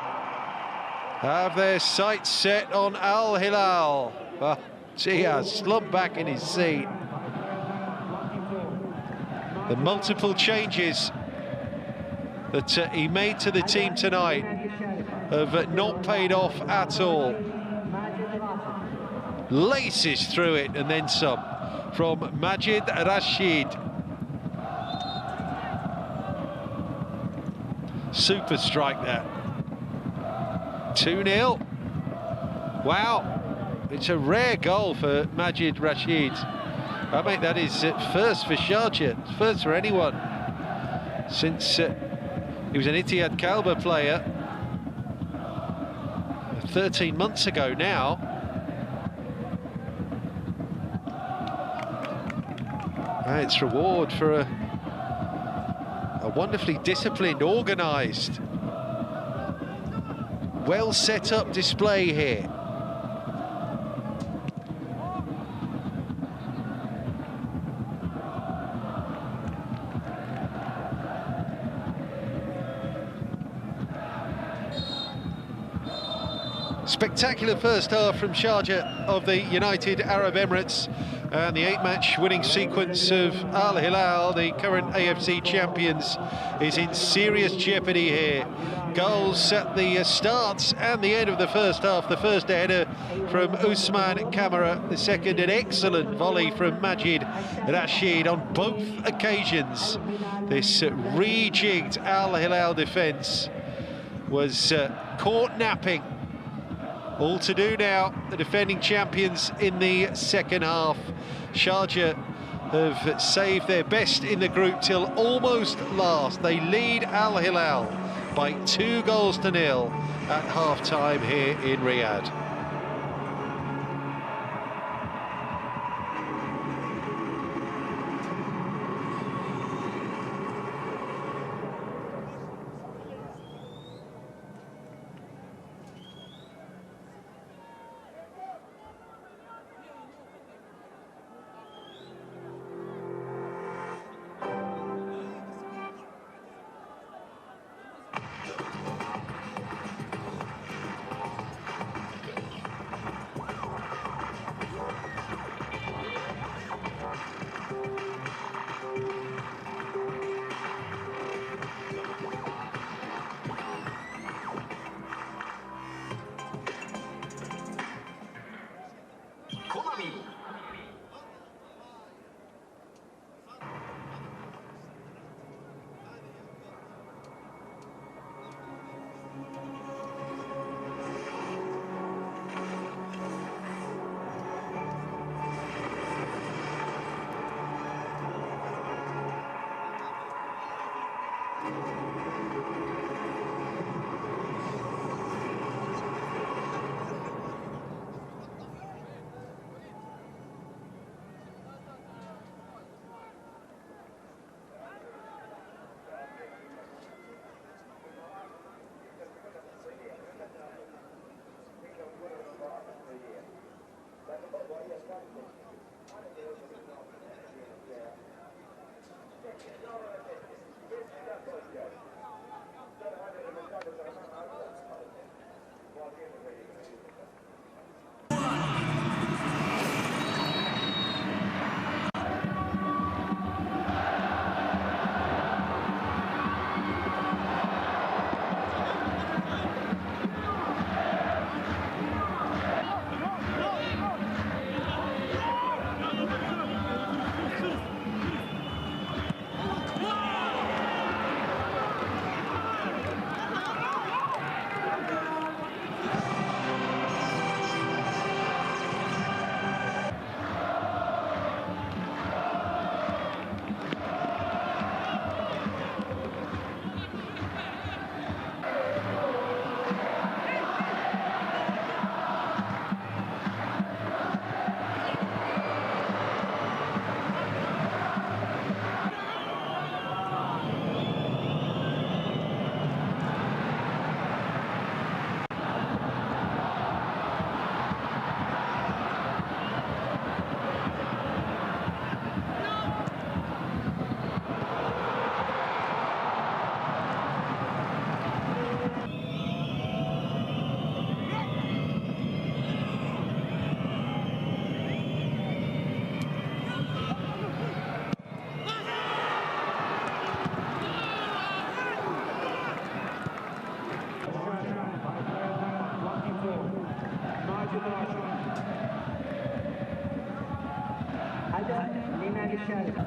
have their sights set on Al Hilal. Oh, Diaz slumped back in his seat. The multiple changes that he made to the team tonight have not paid off at all. Laces through it and then some from Majid Rashid. Super strike that. 2-0. Wow. It's a rare goal for Majid Rashid. I think that is first for Sharjah, first for anyone since he was an Ittihad Kalba player 13 months ago now. It's reward for a wonderfully disciplined, organised, well set up display here. Spectacular first half from Sharjah of the United Arab Emirates, and the 8-match winning sequence of Al Hilal, the current AFC champions, is in serious jeopardy here. Goals at the start and the end of the first half. The first header from Usman Kamara, the second an excellent volley from Majid Rashid on both occasions. This rejigged Al Hilal defence was caught napping. All to do now, the defending champions in the second half. Sharjah have saved their best in the group till almost last. They lead Al Hilal by 2-0 at half-time here in Riyadh. هذا لنادي الشارقة.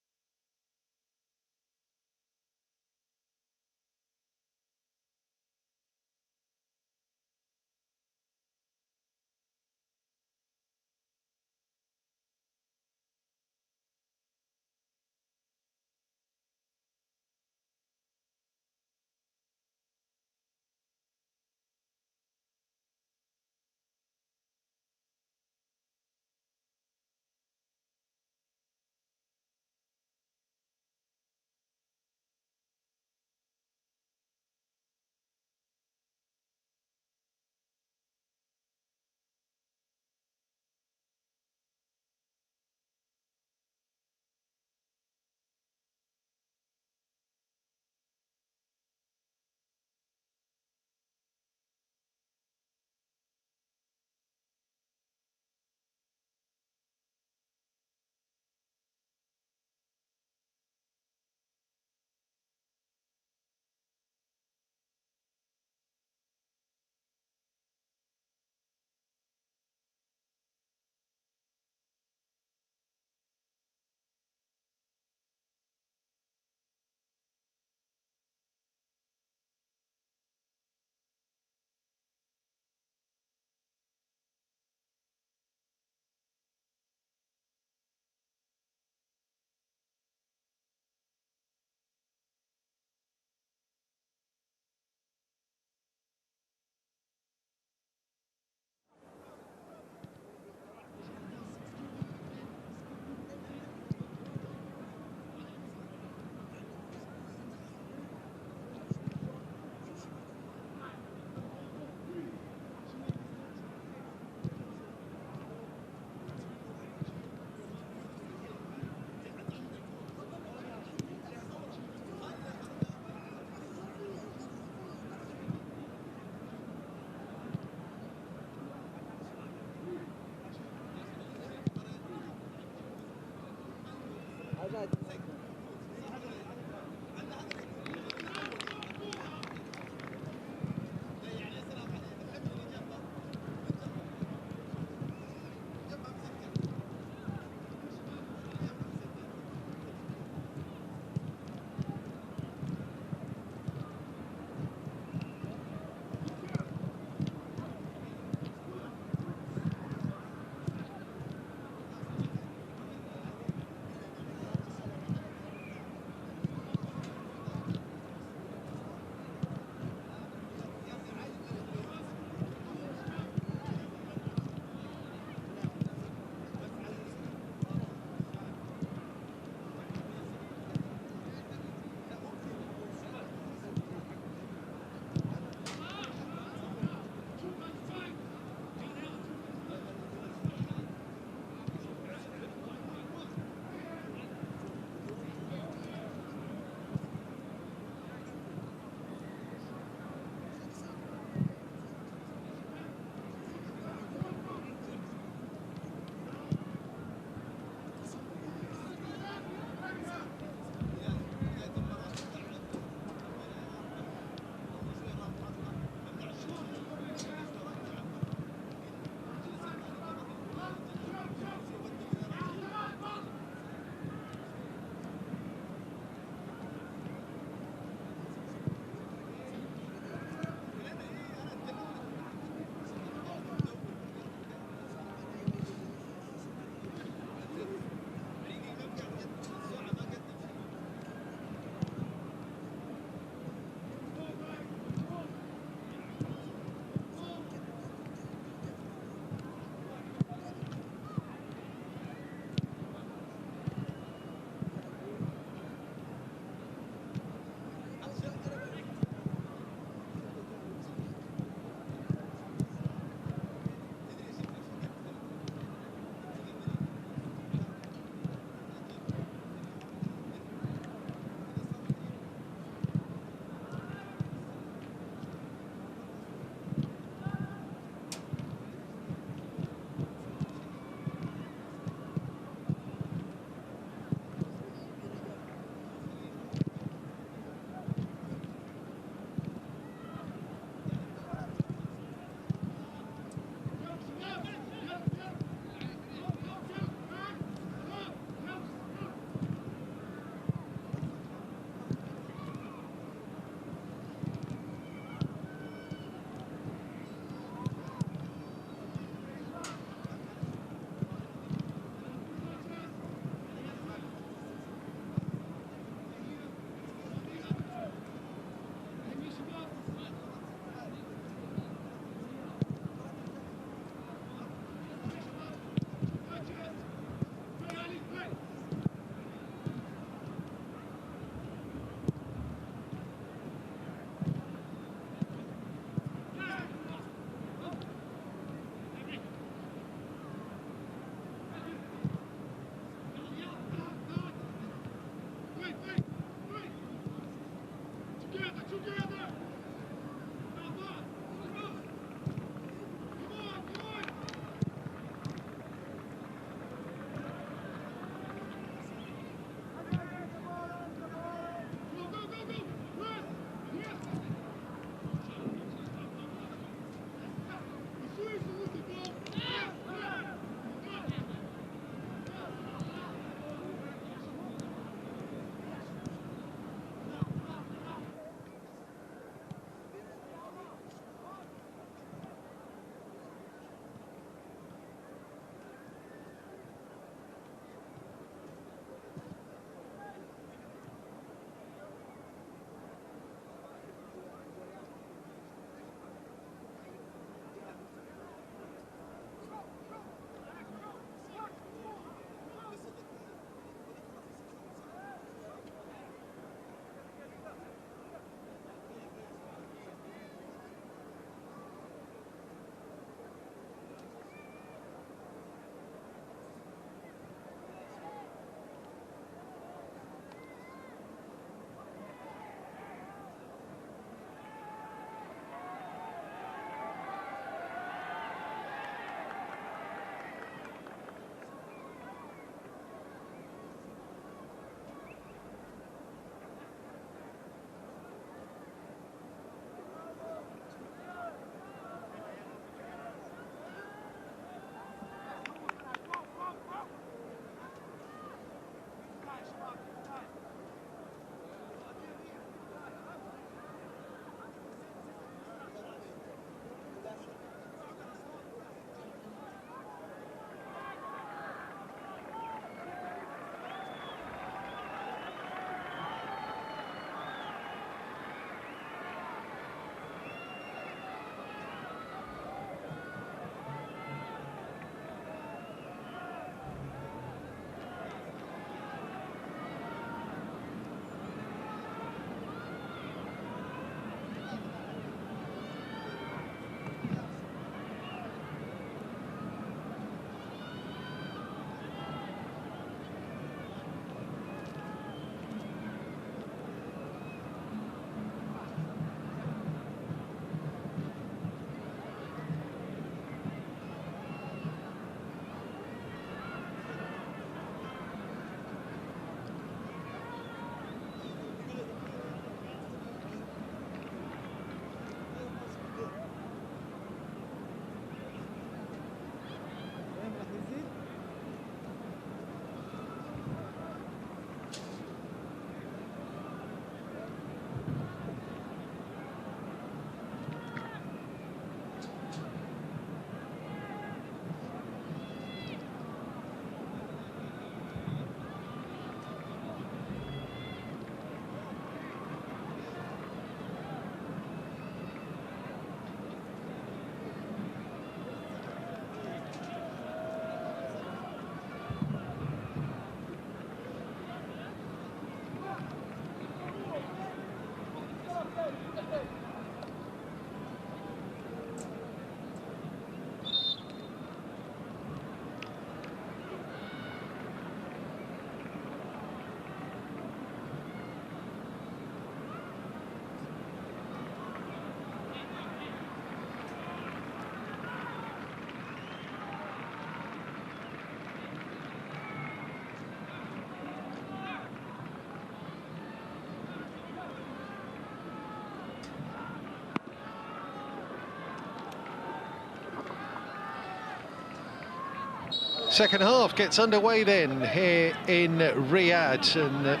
Second half gets underway then here in Riyadh, and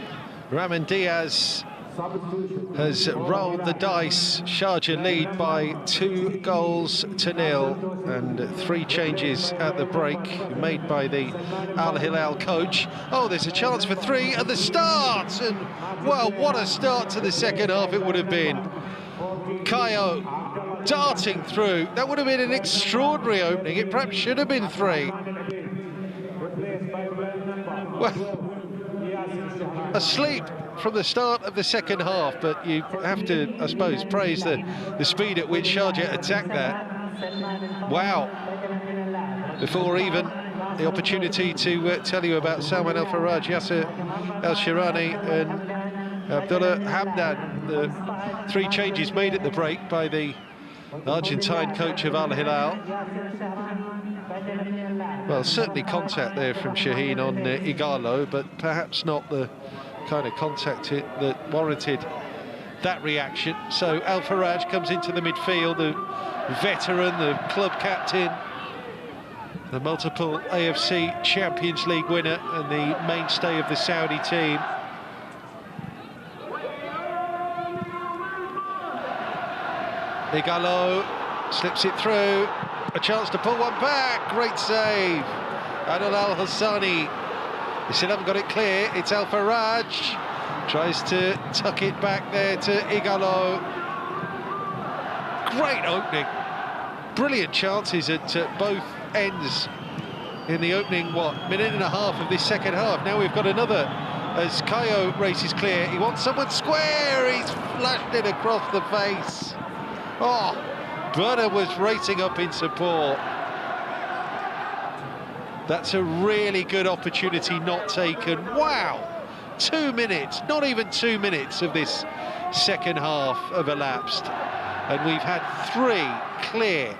Rahman Diaz has rolled the dice. Sharjah lead by 2-0, and 3 changes at the break made by the Al Hilal coach. Oh, there's a chance for 3 at the start, and well, what a start to the second half it would have been. Kayo darting through. That would have been an extraordinary opening. It perhaps should have been 3. Well, asleep from the start of the second half, but you have to, I suppose, praise the speed at which Sharjah attacked that. Wow. Before even the opportunity to tell you about Salman Al Faraj, Yasser Al Shirani and Abdullah Hamdan, the 3 changes made at the break by the Argentine coach of Al Hilal. Well, certainly contact there from Shaheen on Igalo, but perhaps not the kind of contact that warranted that reaction. So Al Faraj comes into the midfield, the veteran, the club captain, the multiple AFC Champions League winner and the mainstay of the Saudi team. Igalo slips it through, a chance to pull one back, great save. Adil Al-Hassani, they still haven't got it clear, it's Al Faraj, tries to tuck it back there to Igalo. Great opening, brilliant chances at both ends in the opening, minute and a half of this second half. Now we've got another as Kayo races clear, he wants someone square, he's flashed it across the face. Oh, Berner was racing up in support. That's a really good opportunity not taken. Wow, 2 minutes, not even 2 minutes of this second half have elapsed, and we've had 3 clear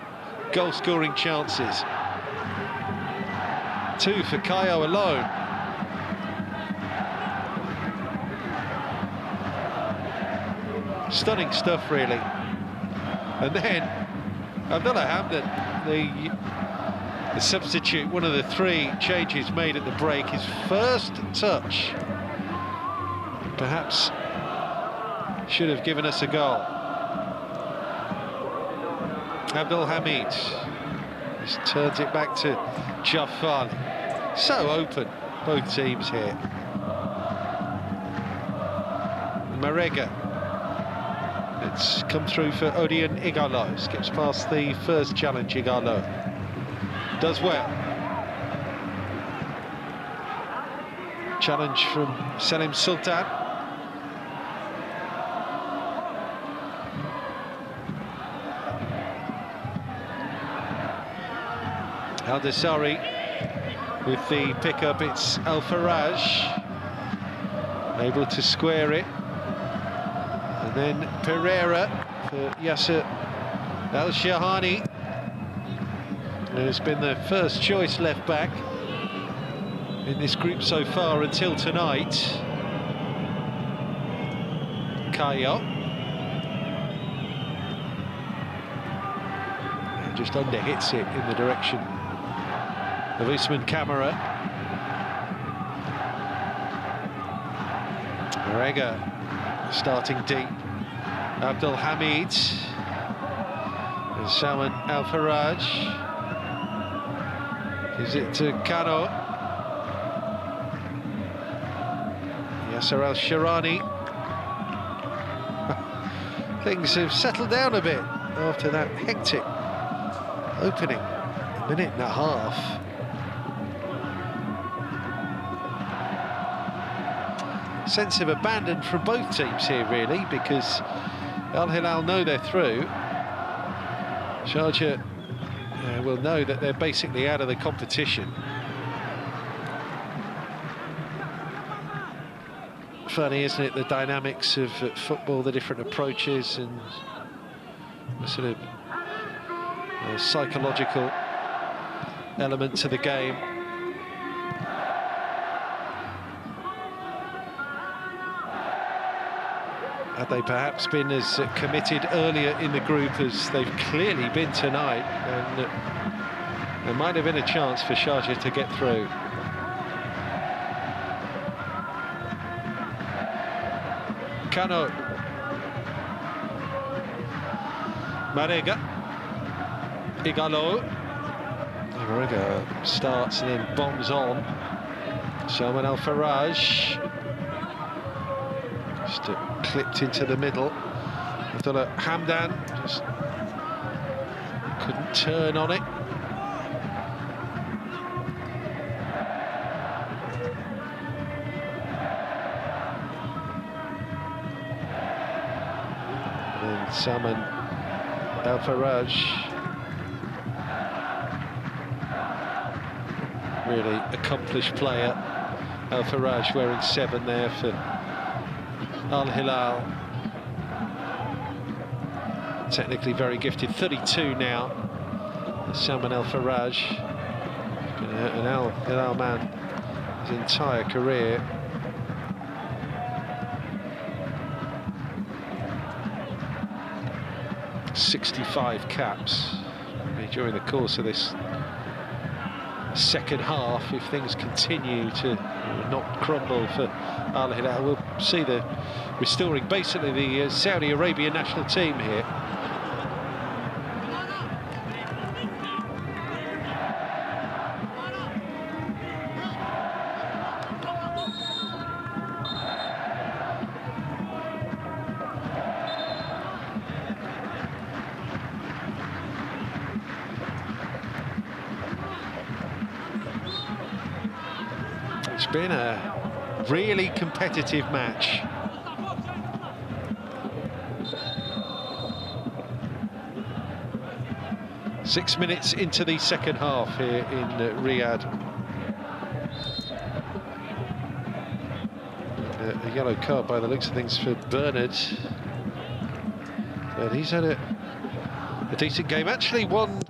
goal-scoring chances. 2 for Kayo alone. Stunning stuff, really. And then Abdullah Hamdan, the substitute, one of the 3 changes made at the break, his first touch perhaps should have given us a goal. Abdul Hamid just turns it back to Jafar. So open, both teams here. Marega. It's come through for Odion Igalo. Skips past the first challenge, Igalo. Does well. Challenge from Selim Sultan. Al Dasari with the pickup, it's Al Faraj. Able to square it. And then Pereira for Yasser Al Shahani, who's been the first choice left back in this group so far until tonight. Kayo. Just underhits it in the direction of Usman Kamara. Marega starting deep. Abdul Hamid and Salman Al Faraj. Gives it to Kano. Yasser Al Shirani. Things have settled down a bit after that hectic opening, a minute and a half. Sense of abandon from both teams here, really, because Al Hilal know they're through. Sharjah will know that they're basically out of the competition. Funny, isn't it, the dynamics of football, the different approaches and the sort of psychological element to the game. Had they perhaps been as committed earlier in the group as they've clearly been tonight, and There might have been a chance for Sharjah to get through. Kano. Marega. Igalo. Marega starts and then bombs on. Salman Al-Faraj. Just clipped into the middle. Abdullah Hamdan just couldn't turn on it. And then Salman Al-Faraj. Really accomplished player. Al-Faraj wearing 7 there for Al Hilal. Technically very gifted, 32 now. Salman Al-Faraj, an Al Hilal man his entire career. '65 caps during the course of this second half. If things continue to not crumble for Al Hilal, we'll see the restoring basically the Saudi Arabia national team here. It's been a really competitive match. Six minutes into the second half here in Riyadh. A yellow card by the looks of things for Bernard. But he's had a decent game. Actually won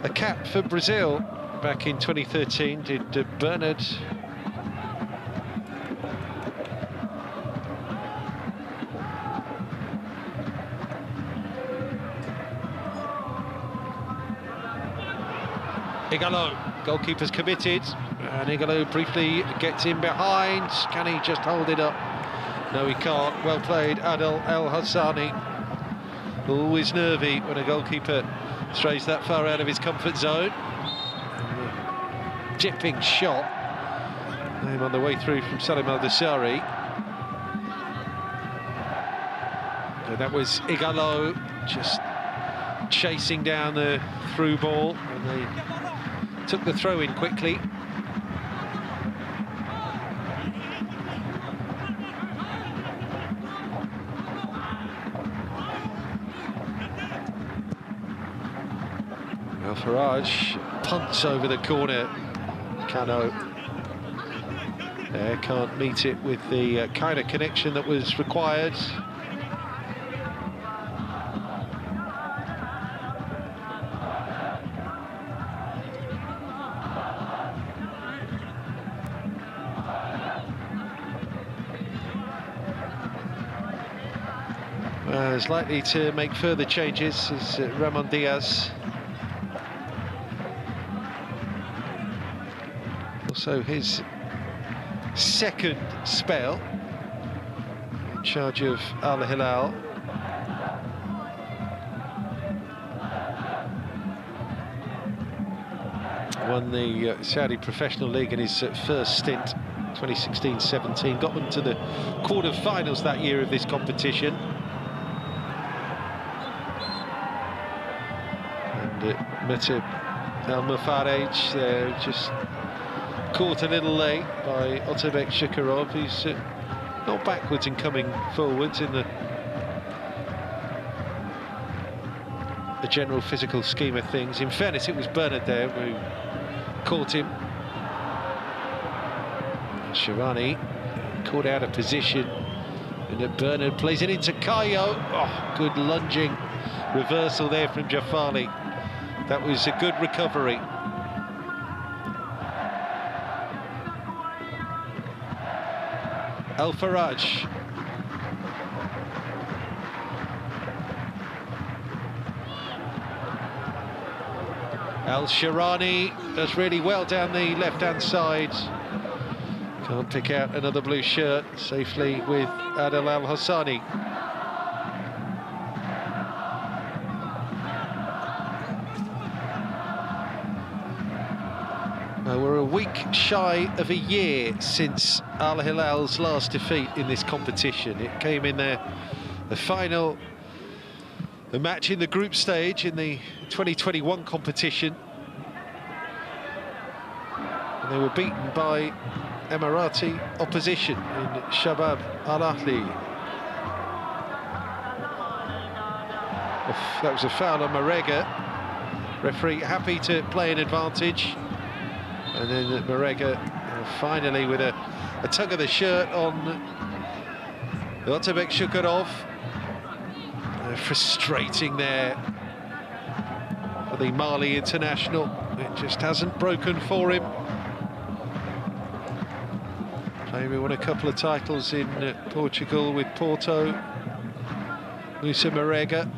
a cap for Brazil back in 2013, did Bernard. Igalo, goalkeeper's committed, and Igalo briefly gets in behind. Can he just hold it up? No, he can't. Well played, Adel El Hassani. Always nervy when a goalkeeper strays that far out of his comfort zone. Dipping shot. Name on the way through from Salim Al-Dosari. So that was Igalo just chasing down the through ball, and they took the throw in quickly. Al-Faraj punts over the corner. Kano there can't meet it with the kind of connection that was required. Is likely to make further changes is Ramon Diaz. Also his second spell in charge of Al Hilal. Won the Saudi Professional League in his first stint, 2016-17. Got them to the quarter-finals that year of this competition. Mete Al-Mufaraj there, just caught a little late by Otabek Shukurov, who's not backwards in coming forwards in the general physical scheme of things. In fairness, it was Bernard there who caught him. Shavani caught out of position, and Bernard plays it into Kayo. Oh, good lunging reversal there from Jafali. That was a good recovery. Al-Faraj. Al-Sharani does really well down the left-hand side. Can't pick out another blue shirt safely with Adel Al-Hassani. We're a week shy of a year since Al Hilal's last defeat in this competition. It came in the final, the match in the group stage in the 2021 competition. And they were beaten by Emirati opposition in Shabab Al-Ahli. That was a foul on Marega. Referee happy to play an advantage. And then Marega finally with a tug of the shirt on Otabek Shukurov. Frustrating there for the Mali international. It just hasn't broken for him. Maybe won a couple of titles in Portugal with Porto. Musa Marega.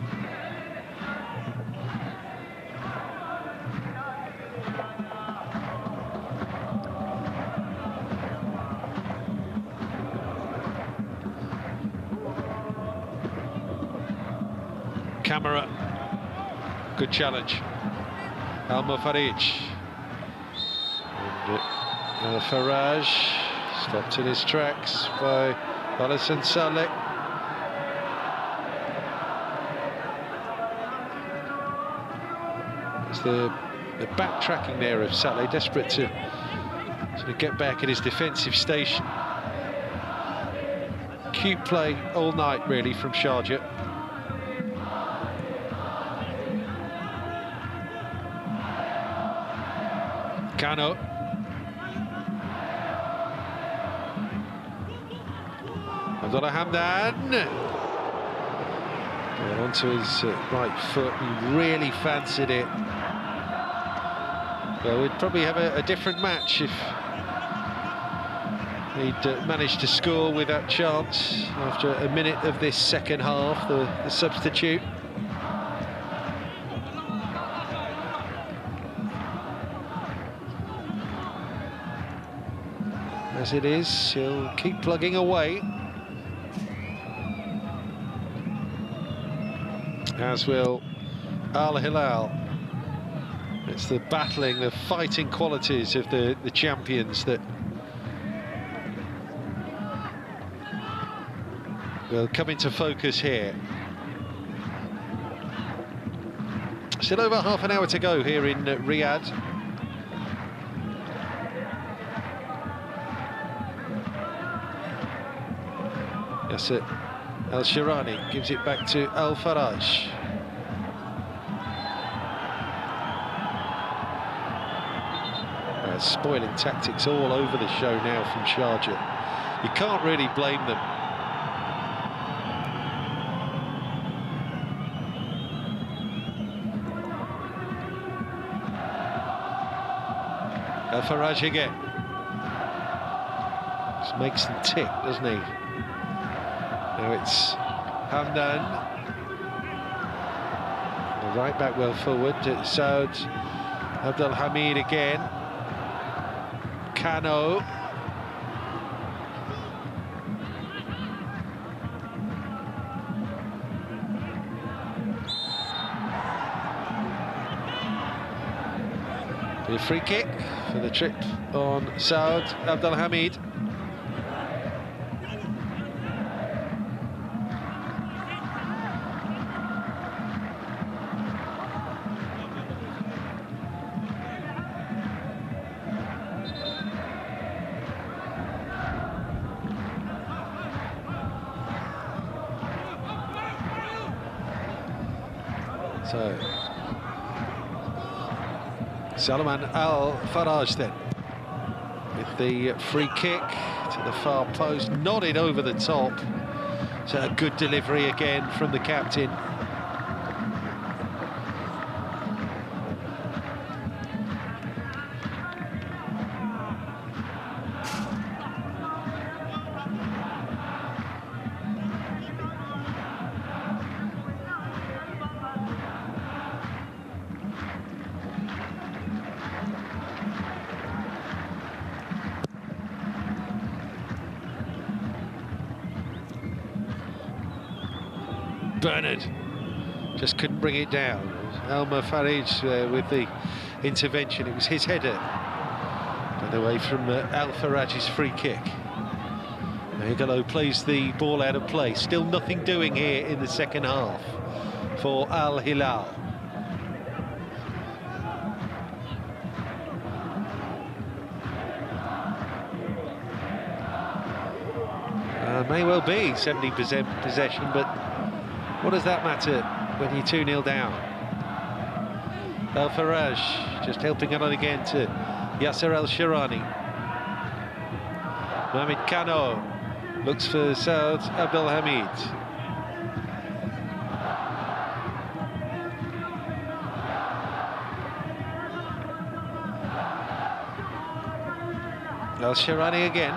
Camera, good challenge. Al-Mufarij. And Faraj stopped in his tracks by Alassane Saleh. It's the backtracking there of Saleh, desperate to sort of get back in his defensive station. Cute play all night, really, from Sharjah. Kano. Abdullah Hamdan. Well, onto his right foot. He really fancied it. Well, we'd probably have a different match if he'd managed to score with that chance after a minute of this second half, the substitute. As it is, he'll keep plugging away. As will Al Hilal. It's the battling, the fighting qualities of the champions that will come into focus here. Still over half an hour to go here in Riyadh. That's it. Al-Sharani gives it back to Al-Faraj. Spoiling tactics all over the show now from Sharjah. You can't really blame them. Al-Faraj again. Just makes them tick, doesn't he? Now it's Hamdan. The right back well forward to Saud Abdul Hamid again. Kano. A free kick for the trip on Saud Abdul Hamid. So, Salman Al-Faraj then, with the free kick to the far post, nodded over the top. So a good delivery again from the captain. Bernard just couldn't bring it down. Elmer Farage with the intervention. It was his header, but away from Al Farage's free kick. Igalo plays the ball out of play. Still nothing doing here in the second half for Al Hilal. May well be 70% possession, but what does that matter when you're 2-0 down? Al Faraj just helping it on again to Yasser Al-Sharani. Mohamed Kano looks for Saud Abdelhamid. Al-Sharani again.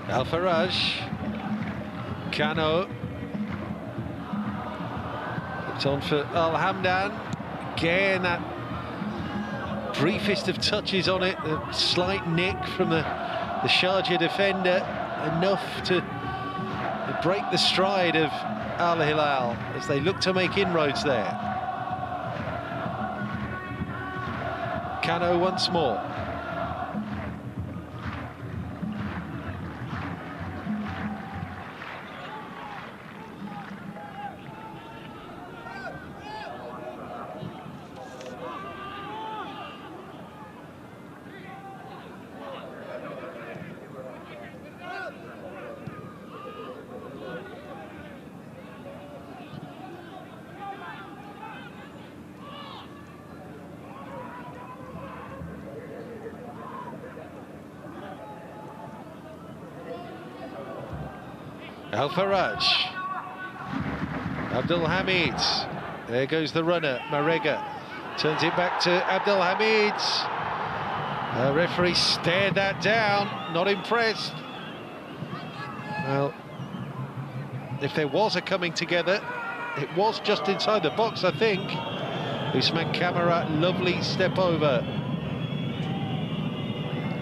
Al-Faraj, Kano, it's on for Al-Hamdan, again that briefest of touches on it, a slight nick from the Sharjah defender, enough to break the stride of Al-Hilal as they look to make inroads there. Kano once more. Al-Faraj, Abdelhamid, there goes the runner, Marega, turns it back to Abdelhamid. The referee stared that down, not impressed. Well, if there was a coming together, it was just inside the box, I think. Usman Kamara, lovely step over.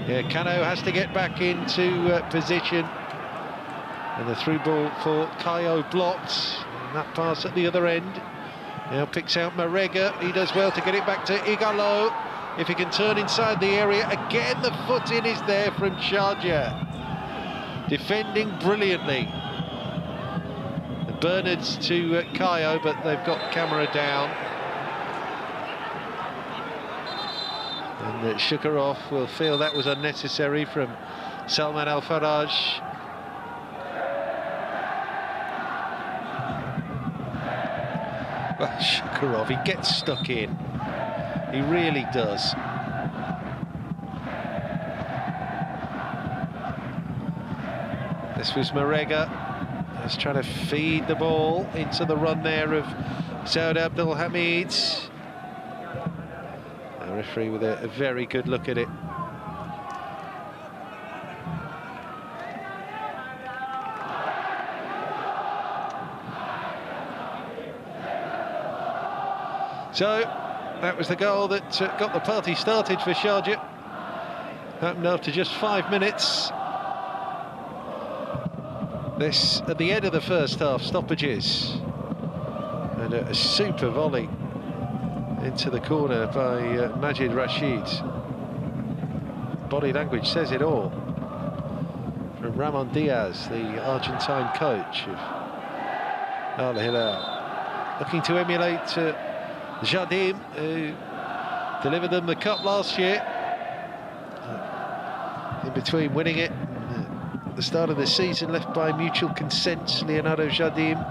Yeah, Kano has to get back into position. And the through ball for Kayo blocked. And that pass at the other end. Now picks out Marega. He does well to get it back to Igalo. If he can turn inside the area. Again, the foot in is there from Sharjah. Defending brilliantly. The Bernards to Kayo, but they've got camera down. And Shukarov will feel that was unnecessary from Salman Al-Faraj. Well, Shukarov, he gets stuck in. He really does. This was Marega. Just trying to feed the ball into the run there of Saud Abdelhamid. The referee with a very good look at it. So, that was the goal that got the party started for Sharjah. Happened after just 5 minutes. This at the end of the first half, stoppages. And a super volley into the corner by Majid Rashid. Body language says it all. From Ramon Diaz, the Argentine coach of Al Hilal. Looking to emulate Jardim, who delivered them the cup last year. In between winning it and the start of the season, left by mutual consent, Leonardo Jardim.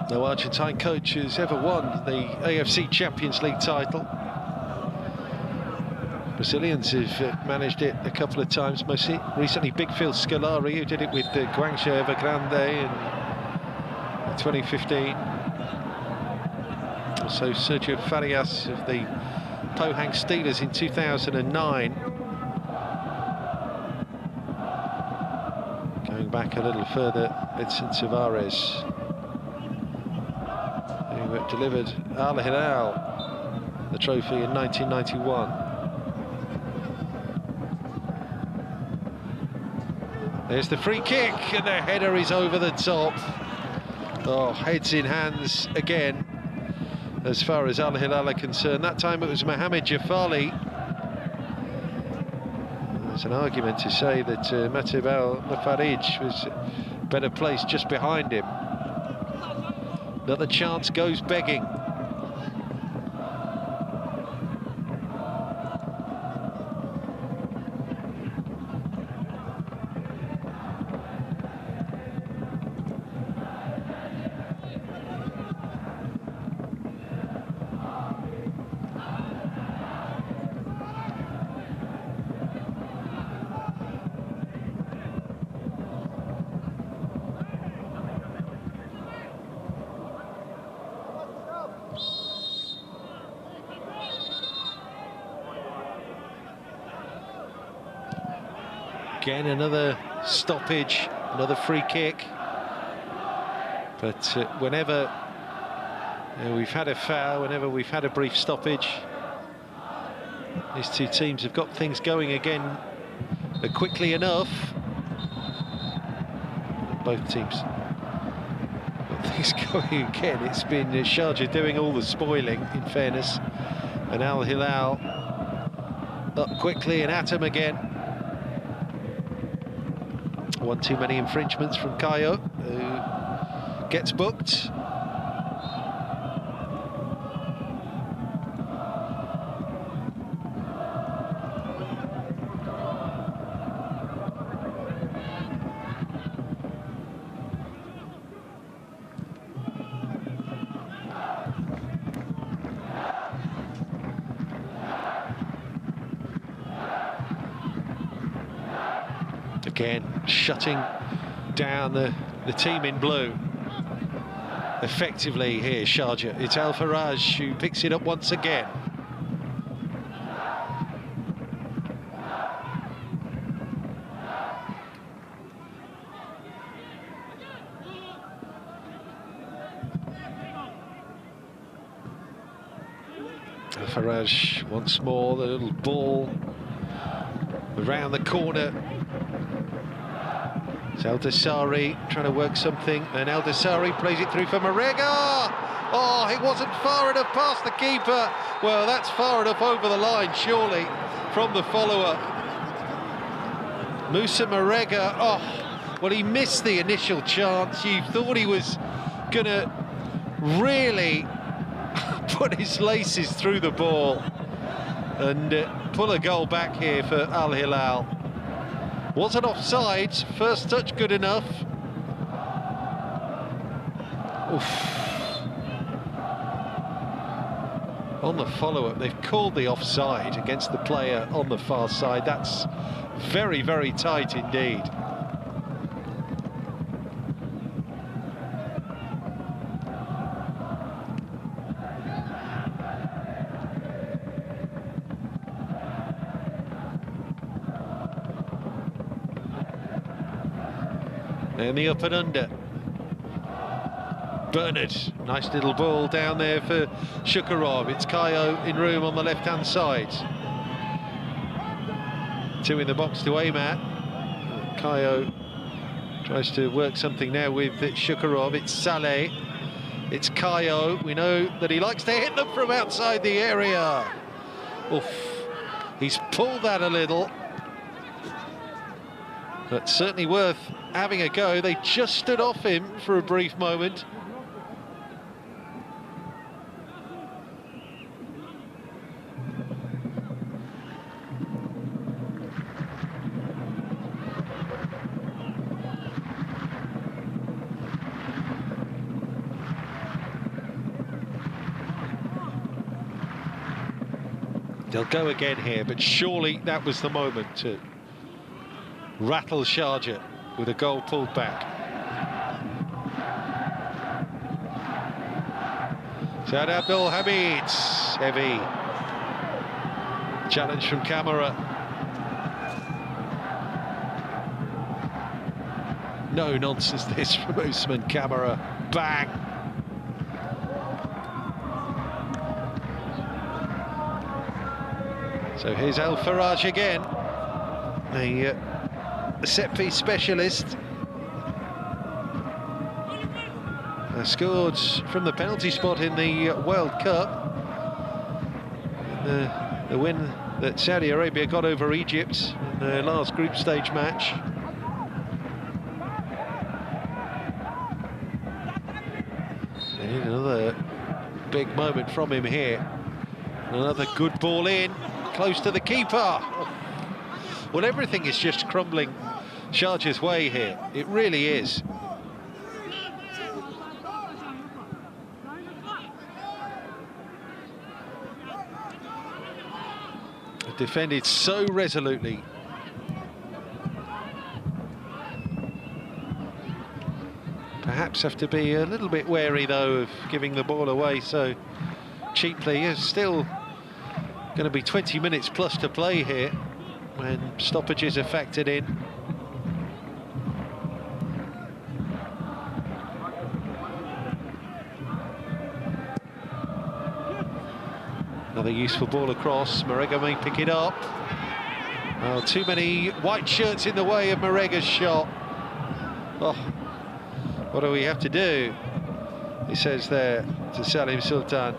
No Argentine coach has ever won the AFC Champions League title. Brazilians have managed it a couple of times, mostly recently Big Phil Scolari, who did it with Guangzhou Evergrande in 2015. Also Sergio Farias of the Pohang Steelers in 2009. Going back a little further, Edson Tavares, who delivered Al Hilal the trophy in 1991. There's the free kick, and the header is over the top. Oh, heads in hands again, as far as Al Hilal are concerned. That time it was Mohamed Jafali. There's an argument to say that Matib Al-Mafarij was better placed just behind him. Another chance goes begging. Again, another stoppage, another free kick. But whenever we've had a foul, whenever we've had a brief stoppage, these two teams have got things going again quickly enough. Both teams got things going again. It's been Sharjah doing all the spoiling, in fairness, and Al Hilal up quickly and at him again. One too many infringements from Kayo, who gets booked. Again, shutting down the team in blue effectively here, Sharjah. It's Al Faraj who picks it up once again. Al Faraj once more, the little ball around the corner. It's El Dessari trying to work something, and El Dessari plays it through for Marega. Oh, it wasn't far enough past the keeper. Well, that's far enough over the line, surely, from the follower. Musa Marega, oh, well, he missed the initial chance. You thought he was going to really put his laces through the ball and pull a goal back here for Al Hilal. Wasn't offside, first touch good enough. Oof. On the follow-up, they've called the offside against the player on the far side. That's very, very tight indeed. And the up and under. Bernard, nice little ball down there for Shukurov. It's Kayo in room on the left-hand side. Two in the box to aim at. Kayo tries to work something now with Shukurov. It's Saleh. It's Kayo. We know that he likes to hit them from outside the area. Oof. He's pulled that a little. But certainly worth having a go. They just stood off him for a brief moment. They'll go again here, but surely that was the moment to rattle Sharjah with a goal pulled back. Saad Abdul Hamid, heavy challenge from Camara. No nonsense this from Usman Camara. Bang! So here's Al Faraj again, the set-piece specialist. Scored from the penalty spot in the World Cup. The win that Saudi Arabia got over Egypt in their last group stage match. And another big moment from him here. Another good ball in, close to the keeper. Well, everything is just crumbling Sharjah's way here. It really is. Defended so resolutely. Perhaps have to be a little bit wary, though, of giving the ball away so cheaply. There's still going to be 20 minutes plus to play here when stoppages are factored in. Another useful ball across. Marega may pick it up. Oh, too many white shirts in the way of Marega's shot. Oh, what do we have to do? He says there to Salim Sultan.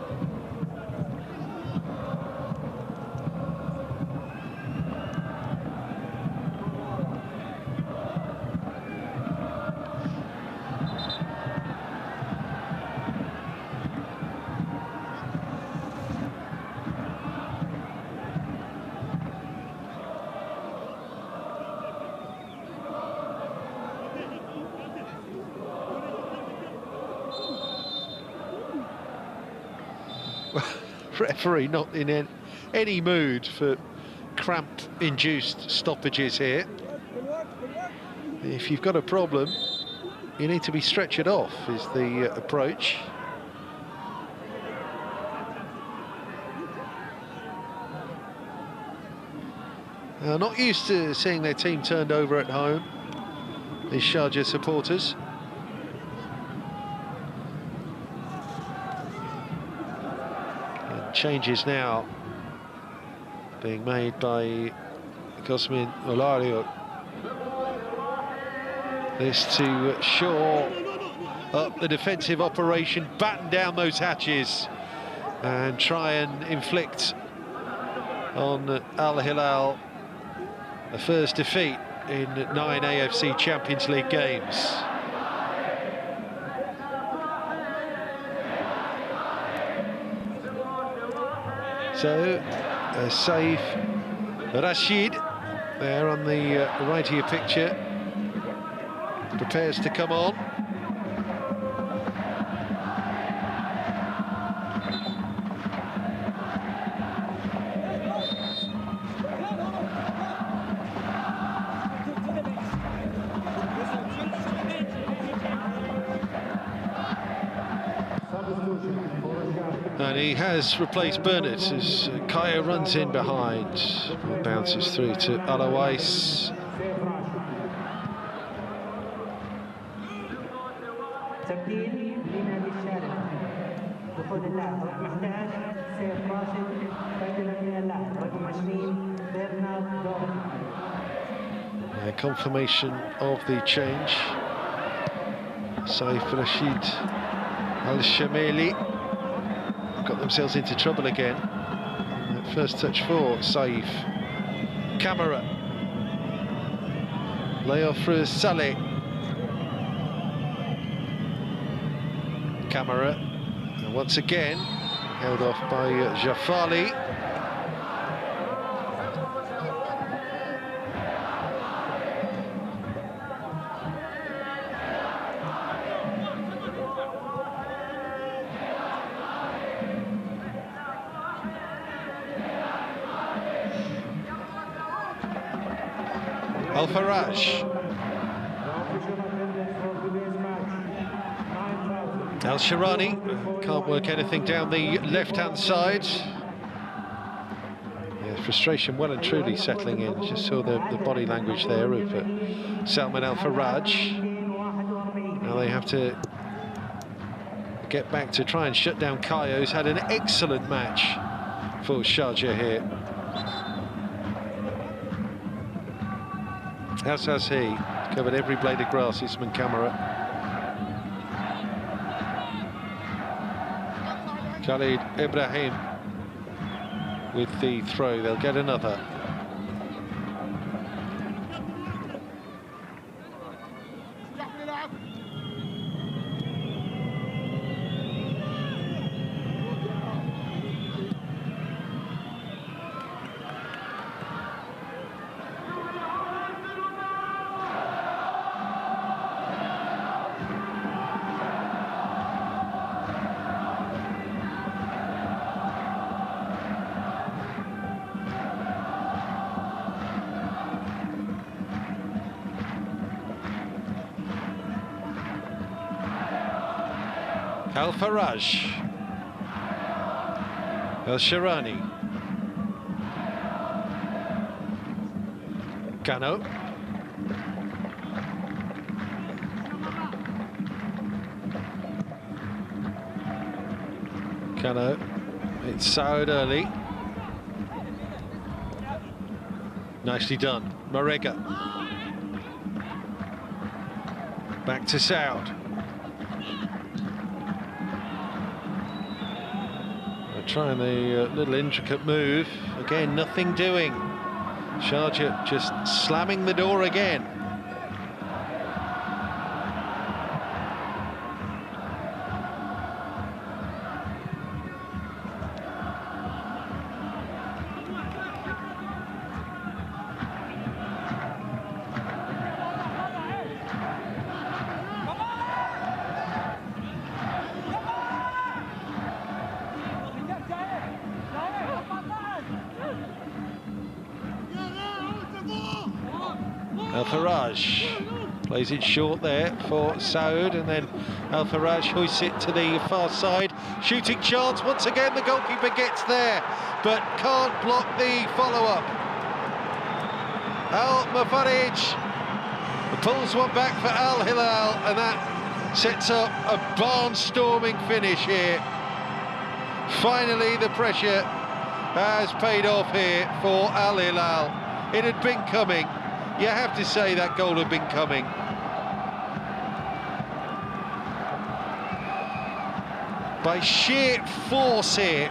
Referee not in any mood for cramp-induced stoppages here. If you've got a problem, you need to be stretchered off, is the approach. Not used to seeing their team turned over at home, these Sharjah supporters. Changes now being made by Cosmin Olario. This to shore up the defensive operation, batten down those hatches and try and inflict on Al Hilal a first defeat in 9 AFC Champions League games. So, Saif Rashid, there on the right of your picture, prepares to come on. And he has replaced Burnett as Kaya runs in behind. It bounces through to Alawais. Confirmation of the change. Saif Rashid Al-Shameli got themselves into trouble again. First touch for Saif. Camara. Layoff for Saleh. Camara. And once again, held off by Jafali. Al-Faraj. Al-Sharani can't work anything down the left-hand side. Yeah, frustration well and truly settling in. Just saw the body language there of Salman Al-Faraj. Now they have to get back to try and shut down Kayo, who's had an excellent match for Sharjah here. As has he. Covered every blade of grass, Isman Kamara. Khalid Ibrahim with the throw. They'll get another. Al-Faraj, Al-Sharani, Kano, it's Saud early, nicely done, Marega, back to Saud. Trying the little intricate move. Again, nothing doing. Sharjah just slamming the door again. Al-Faraj plays it short there for Saud, and then Al-Faraj hoists it to the far side. Shooting chance once again, the goalkeeper gets there, but can't block the follow-up. Al-Mafarij pulls one back for Al-Hilal, and that sets up a barnstorming finish here. Finally, the pressure has paid off here for Al-Hilal. It had been coming. You have to say that goal had been coming. By sheer force here,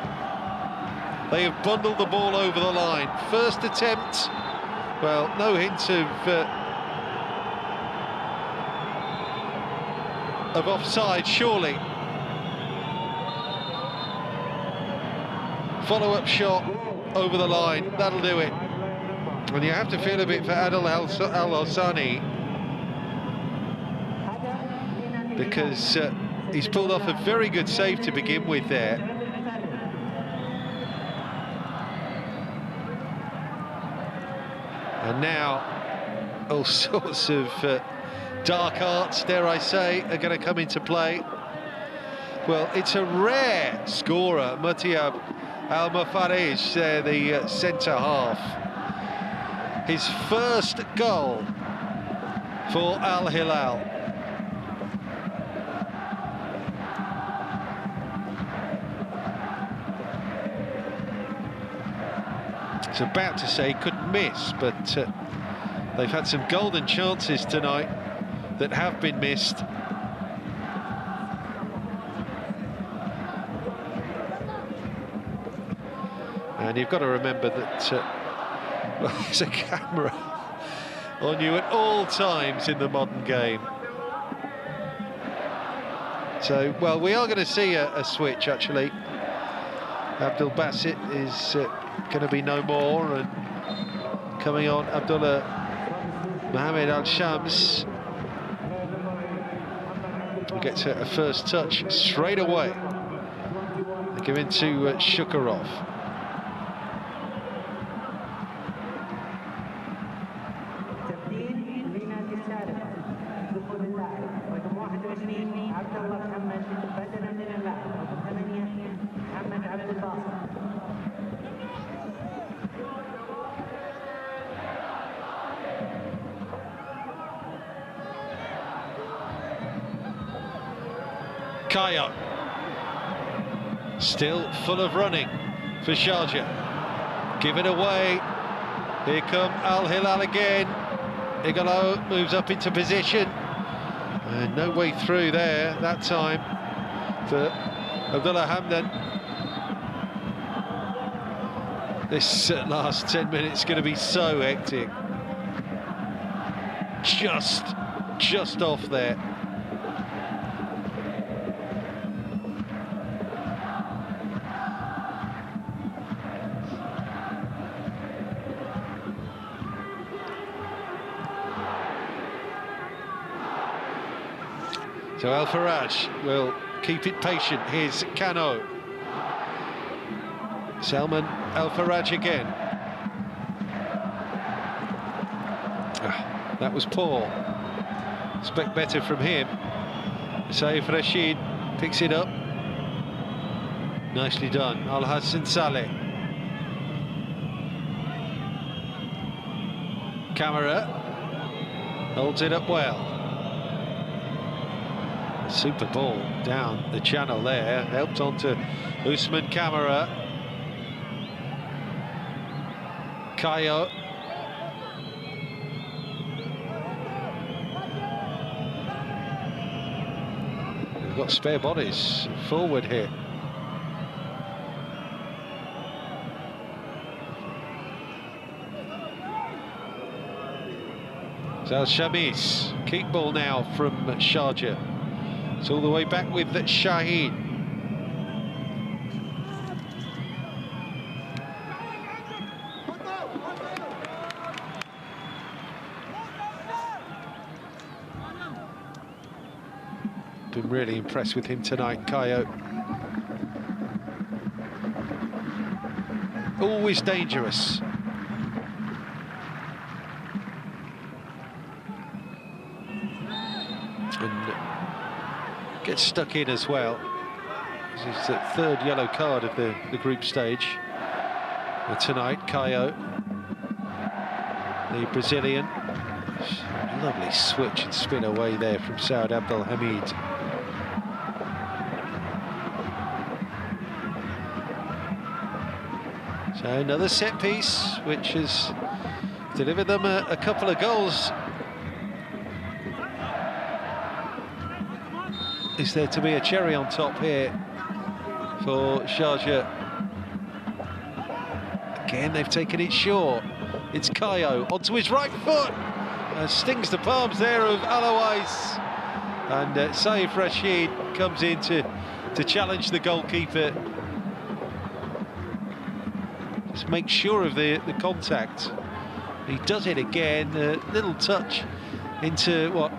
they have bundled the ball over the line. First attempt, well, no hint of offside, surely. Follow-up shot over the line, that'll do it. And you have to feel a bit for Adil Al-Hassani, because he's pulled off a very good save to begin with there. And now all sorts of dark arts, dare I say, are going to come into play. Well, it's a rare scorer, Mutiab Al-Mafarij, the centre half. His first goal for Al-Hilal. I was about to say he couldn't miss, but they've had some golden chances tonight that have been missed. And you've got to remember that well, there's a camera on you at all times in the modern game. So, well, we are going to see a switch, actually. Abdul Basit is going to be no more, and coming on, Abdullah Mohamed Al-Shams, who gets a first touch straight away. They give it to Shukurov. Kayo. Still full of running for Sharjah. Give it away. Here come Al Hilal again. Igalo moves up into position. And no way through there that time for Abdullah Hamdan. This last 10 minutes is going to be so hectic. Just off there. So Al Faraj will keep it patient. Here's Kano. Salman Al Faraj again. That was poor. Expect better from him. Saif Rashid picks it up. Nicely done. Al Hassan Saleh. Camera holds it up well. Super ball down the channel there, helped onto Usman Kamara. Kayo. We've got spare bodies forward here. Zal Shamis, keep ball now from Sharjah. It's all the way back with Shaheen. Been really impressed with him tonight, Kayo. Always dangerous. And gets stuck in as well. This is the third yellow card of the group stage tonight. Kayo, the Brazilian. Lovely switch and spin away there from Saad Abdul Hamid. So another set piece which has delivered them a couple of goals. Is there to be a cherry on top here for Sharjah? Again, they've taken it short. It's Kayo onto his right foot. Stings the palms there of Alawais. And Saif Rashid comes in to challenge the goalkeeper. Just make sure of the contact. He does it again. A little touch into what?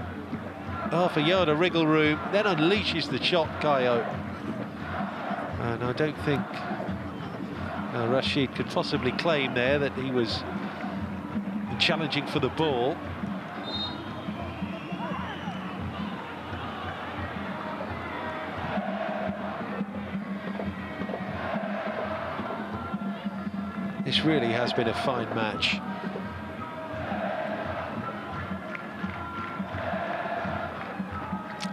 Half a yard of wriggle room, then unleashes the shot, Kayo. And I don't think Rashid could possibly claim there that he was challenging for the ball. This really has been a fine match.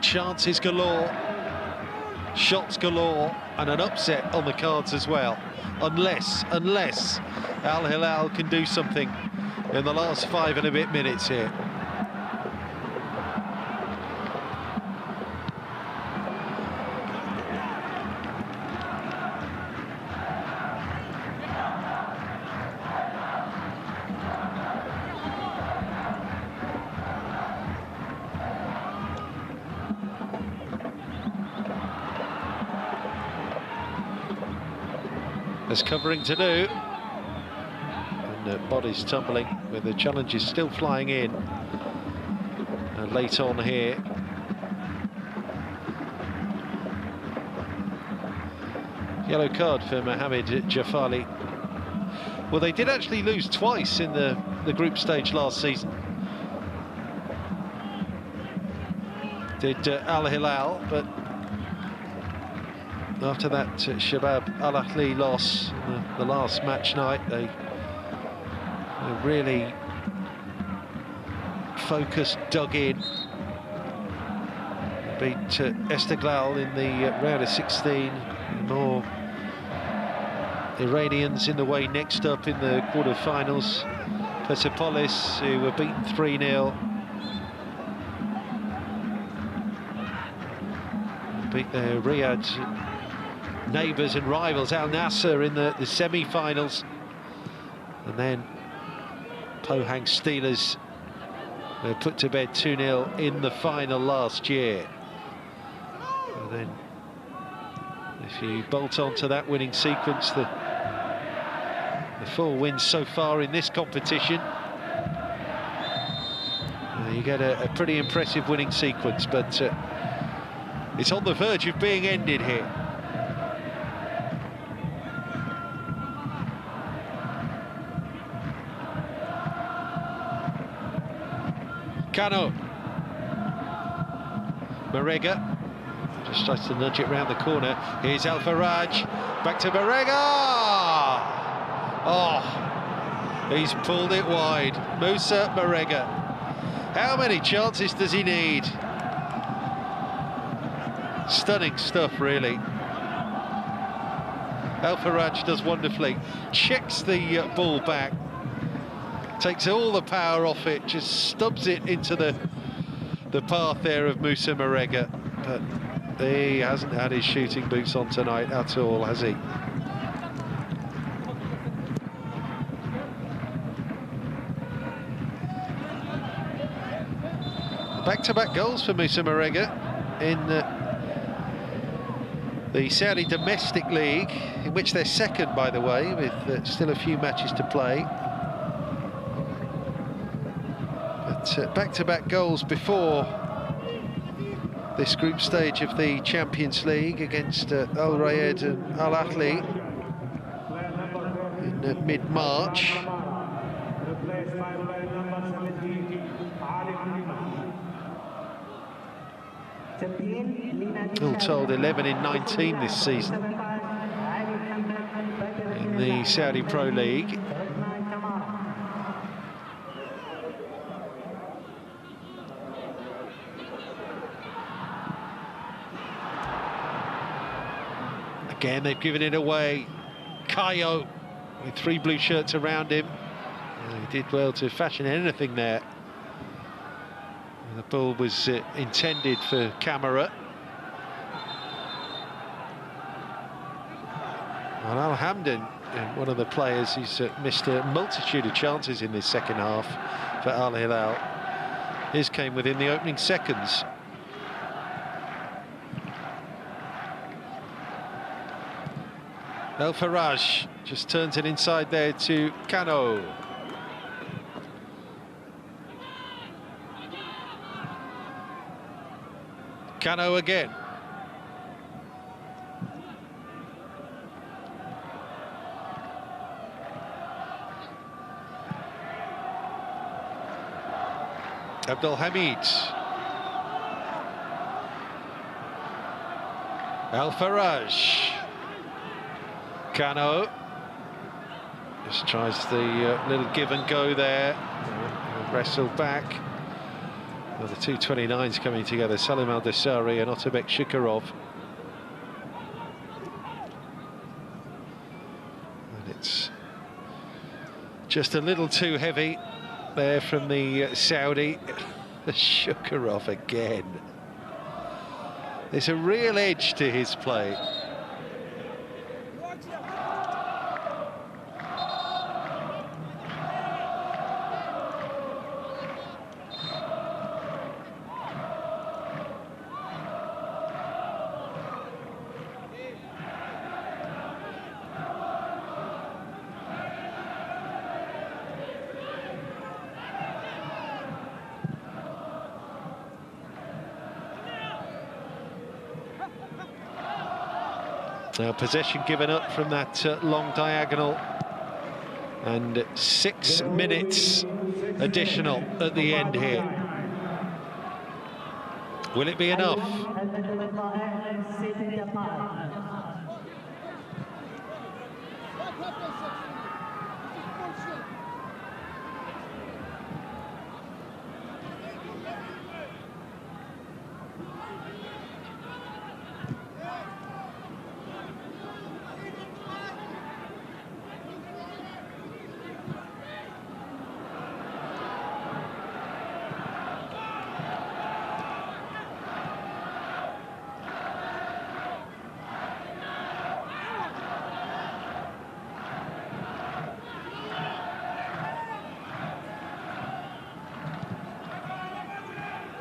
Chances galore, shots galore, and an upset on the cards as well. Unless Al Hilal can do something in the last 5 and a bit minutes here. There's covering to do, and bodies tumbling with the challenges still flying in late on here. Yellow card for Mohamed Jafali. Well, they did actually lose twice in the group stage last season. Did Al Hilal, but after that Shabab Al Ahli loss the last match night, they really focused, dug in, beat Esteghlal in the round of 16. More Iranians in the way next up in the quarter-finals. Persepolis, who were beaten 3-0. Beat their Riyadh neighbours and rivals Al Nassr in the semi-finals. And then Pohang Steelers were put to bed 2-0 in the final last year. And then if you bolt onto that winning sequence, the 4 wins so far in this competition, you get a pretty impressive winning sequence, but it's on the verge of being ended here. Kano. Marega just tries to nudge it round the corner. Here's Al Faraj, back to Marega. Oh, he's pulled it wide. Musa Marega. How many chances does he need? Stunning stuff, really. Al Faraj does wonderfully. Checks the ball back. Takes all the power off it, just stubs it into the path there of Musa Marega. But he hasn't had his shooting boots on tonight at all, has he? Back-to-back goals for Musa Marega in the Saudi Domestic League, in which they're second, by the way, with still a few matches to play. But back-to-back goals before this group stage of the Champions League against Al Rayed and Al Ahly in mid-March. All told, 11 in 19 this season in the Saudi Pro League. Again, they've given it away. Kayo with 3 blue shirts around him. He did well to fashion anything there. The ball was intended for Camera. And Al Hamdan, one of the players who's missed a multitude of chances in this second half for Al Hilal. His came within the opening seconds. El Faraj just turns it inside there to Kano. Kano again. Abdul Hamid. Al Faraj. Kano just tries the little give and go there. Wrestle back. Well, the two 29s coming together, Salim Al-Dosari and Otabek Shukurov. And it's just a little too heavy there from the Saudi. Shukurov again. There's a real edge to his play. Now possession given up from that long diagonal, and 6 minutes additional at the end here. Will it be enough?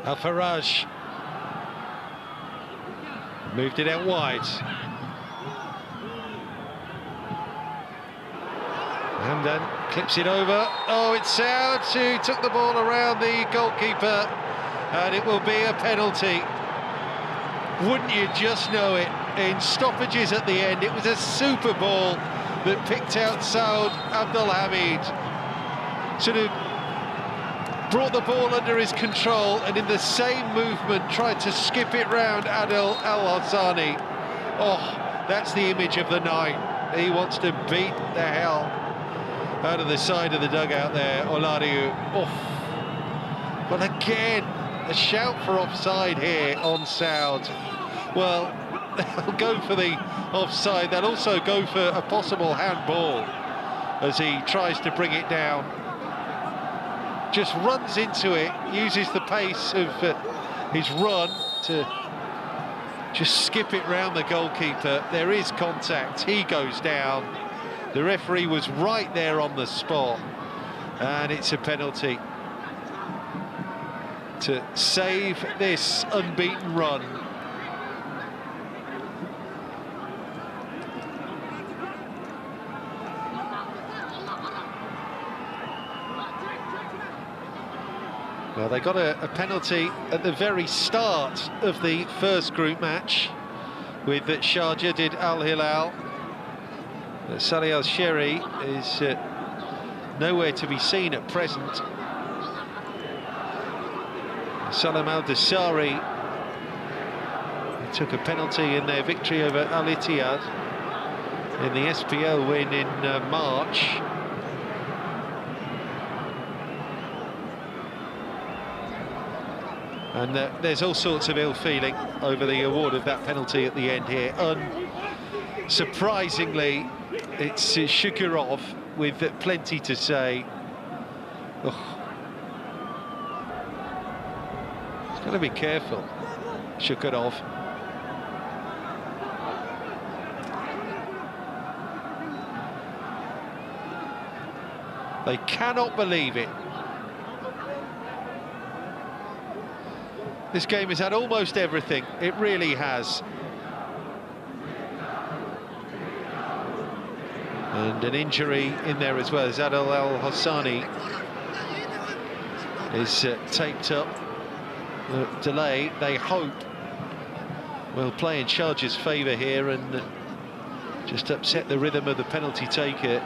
Al-Faraj moved it out wide. Hamdan clips it over. Oh, it's Saud who took the ball around the goalkeeper, and it will be a penalty. Wouldn't you just know it? In stoppages at the end, it was a super ball that picked out Saud Abdelhamid. Sort of brought the ball under his control, and in the same movement tried to skip it round Adel Al-Hassani. Oh, that's the image of the night. He wants to beat the hell out of the side of the dugout there, Olariu. Oh. But again, a shout for offside here on Saud. Well, they'll go for the offside. They'll also go for a possible handball as he tries to bring it down. Just runs into it, uses the pace of his run to just skip it round the goalkeeper. There is contact, he goes down. The referee was right there on the spot, and it's a penalty to save this unbeaten run. Well, they got a penalty at the very start of the first group match with Sharjah did Al Hilal. Salih Al Sherry is nowhere to be seen at present. Salam Al Dasari took a penalty in their victory over Al Ittihad in the SPL win in March. And there's all sorts of ill feeling over the award of that penalty at the end here. Unsurprisingly, it's Shukurov with plenty to say. Oh. He's got to be careful, Shukurov. They cannot believe it. This game has had almost everything, it really has. And an injury in there as well. Adel Al-Hassani is taped up. The delay, they hope, will play in Sharjah's favour here and just upset the rhythm of the penalty taker.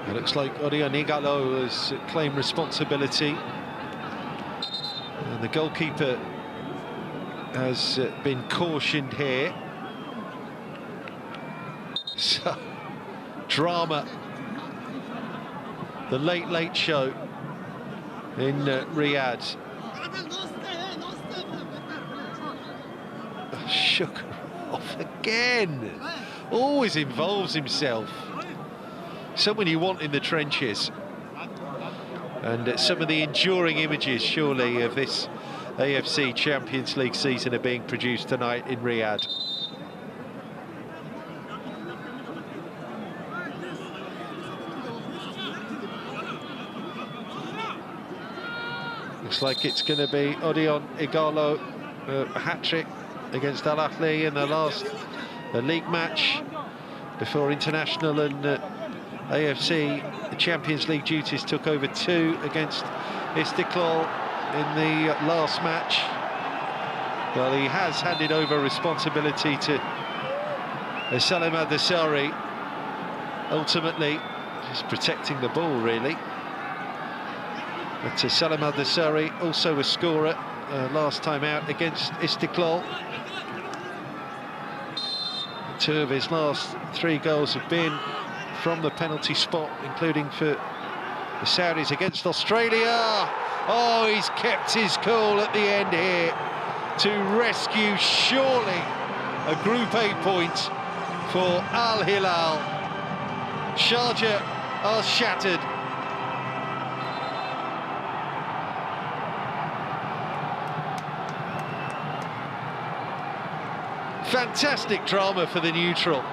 It looks like Odion Igalo has claimed responsibility. And the goalkeeper has been cautioned here. So, drama. The Late Show in Riyadh. Shukurov again. Always involves himself. Someone you want in the trenches. And some of the enduring images, surely, of this AFC Champions League season are being produced tonight in Riyadh. Looks like it's going to be Odion Igalo, a hat-trick against Al Ahly in the last league match before international and AFC Champions League duties took over 2 against Istiklal in the last match. Well, he has handed over responsibility to Salim Al-Dasari, ultimately just protecting the ball, really. But Salim Al-Dasari, also a scorer last time out against Istiklal. 2 of his last 3 goals have been from the penalty spot, including for the Saudis against Australia. Oh, he's kept his cool at the end here to rescue, surely, a Group A point for Al Hilal. Sharjah are shattered. Fantastic drama for the neutral.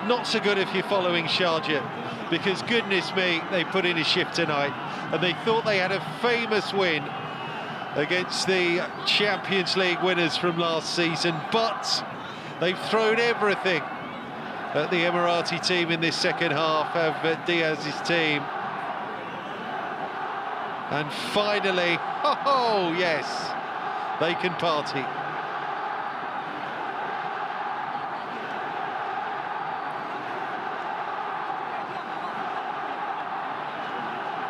Not so good if you're following Sharjah, because goodness me, they put in a shift tonight, and they thought they had a famous win against the Champions League winners from last season, but they've thrown everything at the Emirati team in this second half of Diaz's team. And finally, oh yes, they can party.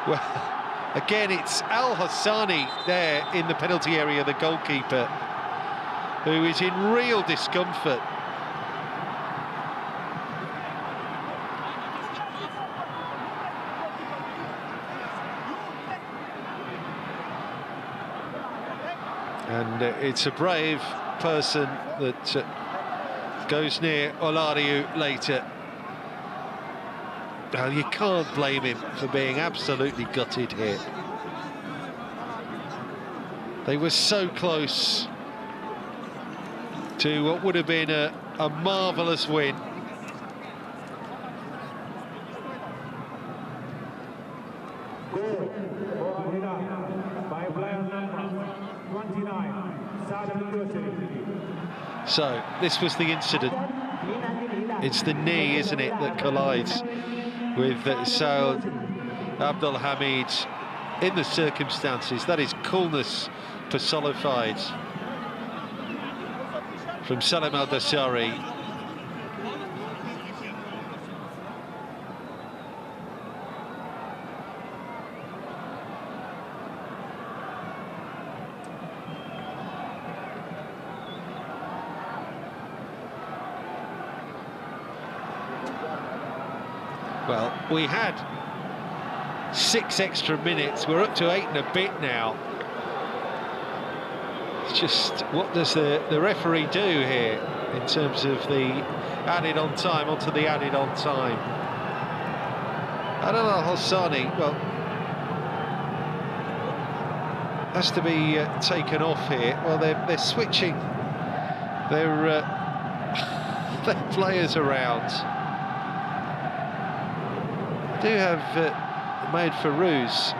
Well, again, it's Al Hassani there in the penalty area, the goalkeeper, who is in real discomfort. And it's a brave person that goes near Olariu later. Well, you can't blame him for being absolutely gutted here. They were so close to what would have been a marvellous win. Goal for Hilal by player number 29, Sharjah. So, this was the incident. It's the knee, isn't it, that collides with Saud Abdelhamid in the circumstances. That is coolness personified from Salem Al-Dassari. Well, we had 6 extra minutes. We're up to 8 and a bit now. It's just, what does the referee do here in terms of the added on time onto the added on time? Adel Al-Hassani, well, has to be taken off here. Well, they're switching their players around. Do have Made Farouz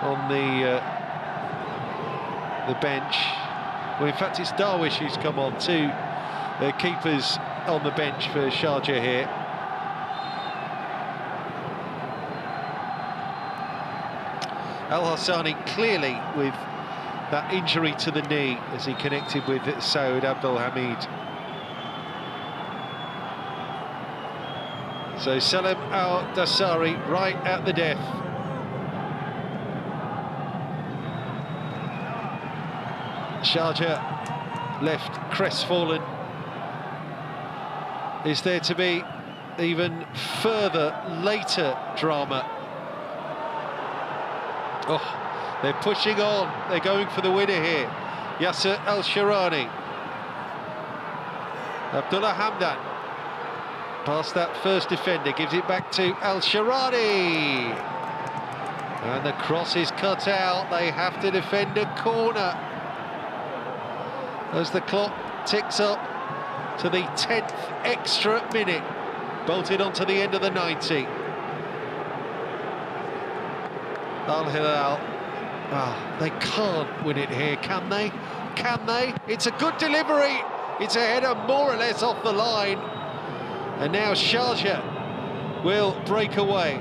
on the bench. Well, in fact, it's Darwish who's come on. 2 keepers on the bench for Sharjah here. Al-Hassani clearly with that injury to the knee as he connected with Saud Abdelhamid. So Salem Al-Dassari right at the death. Sharjah left crestfallen. Is there to be even further later drama? Oh, they're pushing on. They're going for the winner here. Yasser Al-Sharani. Abdullah Hamdan. Past that first defender, gives it back to Al-Sharani. And the cross is cut out. They have to defend a corner. As the clock ticks up to the 10th extra minute. Bolted onto the end of the 90. Al-Hilal. Oh, they can't win it here, can they? Can they? It's a good delivery. It's a header more or less off the line. And now Sharjah will break away.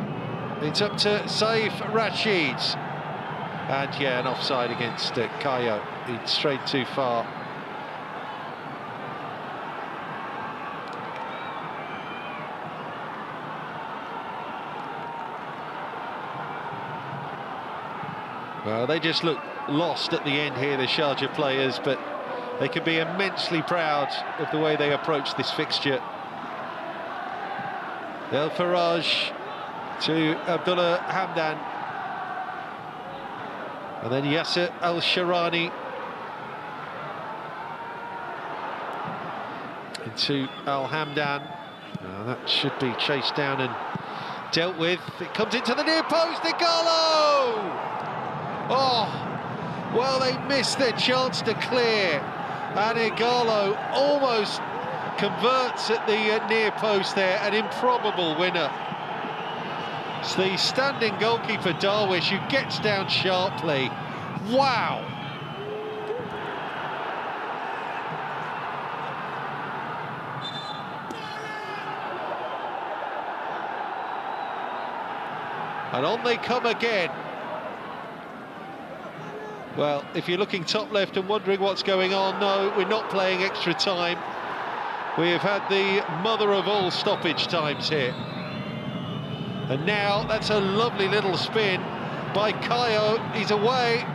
It's up to Saif Rashid. And yeah, an offside against Kayo. He'd strayed too far. Well, they just look lost at the end here, the Sharjah players, but they can be immensely proud of the way they approach this fixture. El Faraj to Abdullah Hamdan. And then Yasser Al-Sharani into Al-Hamdan. That should be chased down and dealt with. It comes into the near post, Igalo! Oh, well, they missed their chance to clear. And Igalo almost converts at the near post there, an improbable winner. It's the standing goalkeeper Darwish who gets down sharply. Wow! And on they come again. Well, if you're looking top left and wondering what's going on, no, we're not playing extra time. We have had the mother of all stoppage times here. And now that's a lovely little spin by Kayo. He's away.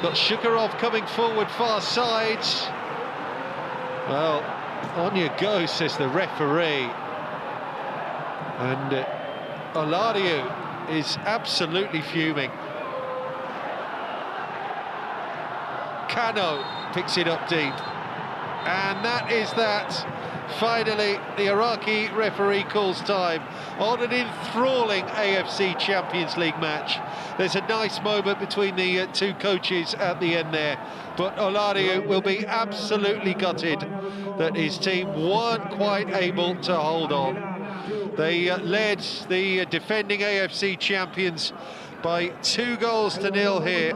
Got Shukarov coming forward far sides. Well, on you go, says the referee. And Olario is absolutely fuming. Kano picks it up deep. And that is that. Finally, the Iraqi referee calls time on an enthralling AFC Champions League match. There's a nice moment between the two coaches at the end there, but Olario will be absolutely gutted that his team weren't quite able to hold on. They led the defending AFC champions by 2-0 here.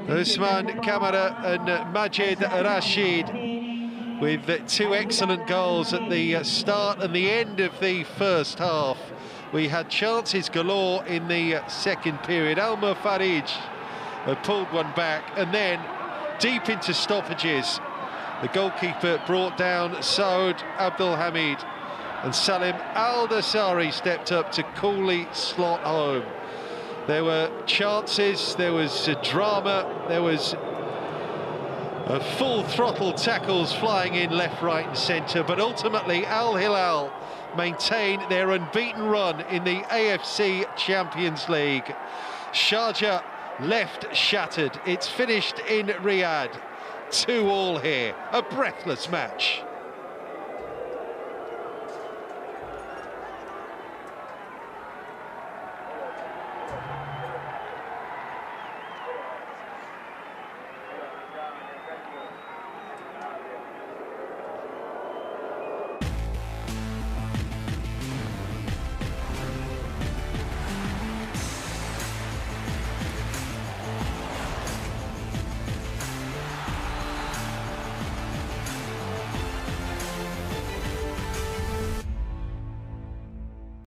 Usman Kamara and Majid Rashid with 2 excellent goals at the start and the end of the first half. We had chances galore in the second period. Alma Farij had pulled one back, and then deep into stoppages, the goalkeeper brought down Saud Abdul Hamid, and Salim Al-Dasari stepped up to coolly slot home. There were chances, there was drama, there was full throttle tackles flying in left, right and centre, but ultimately Al Hilal maintain their unbeaten run in the AFC Champions League. Sharjah left shattered. It's finished in Riyadh. 2-2 here, a breathless match.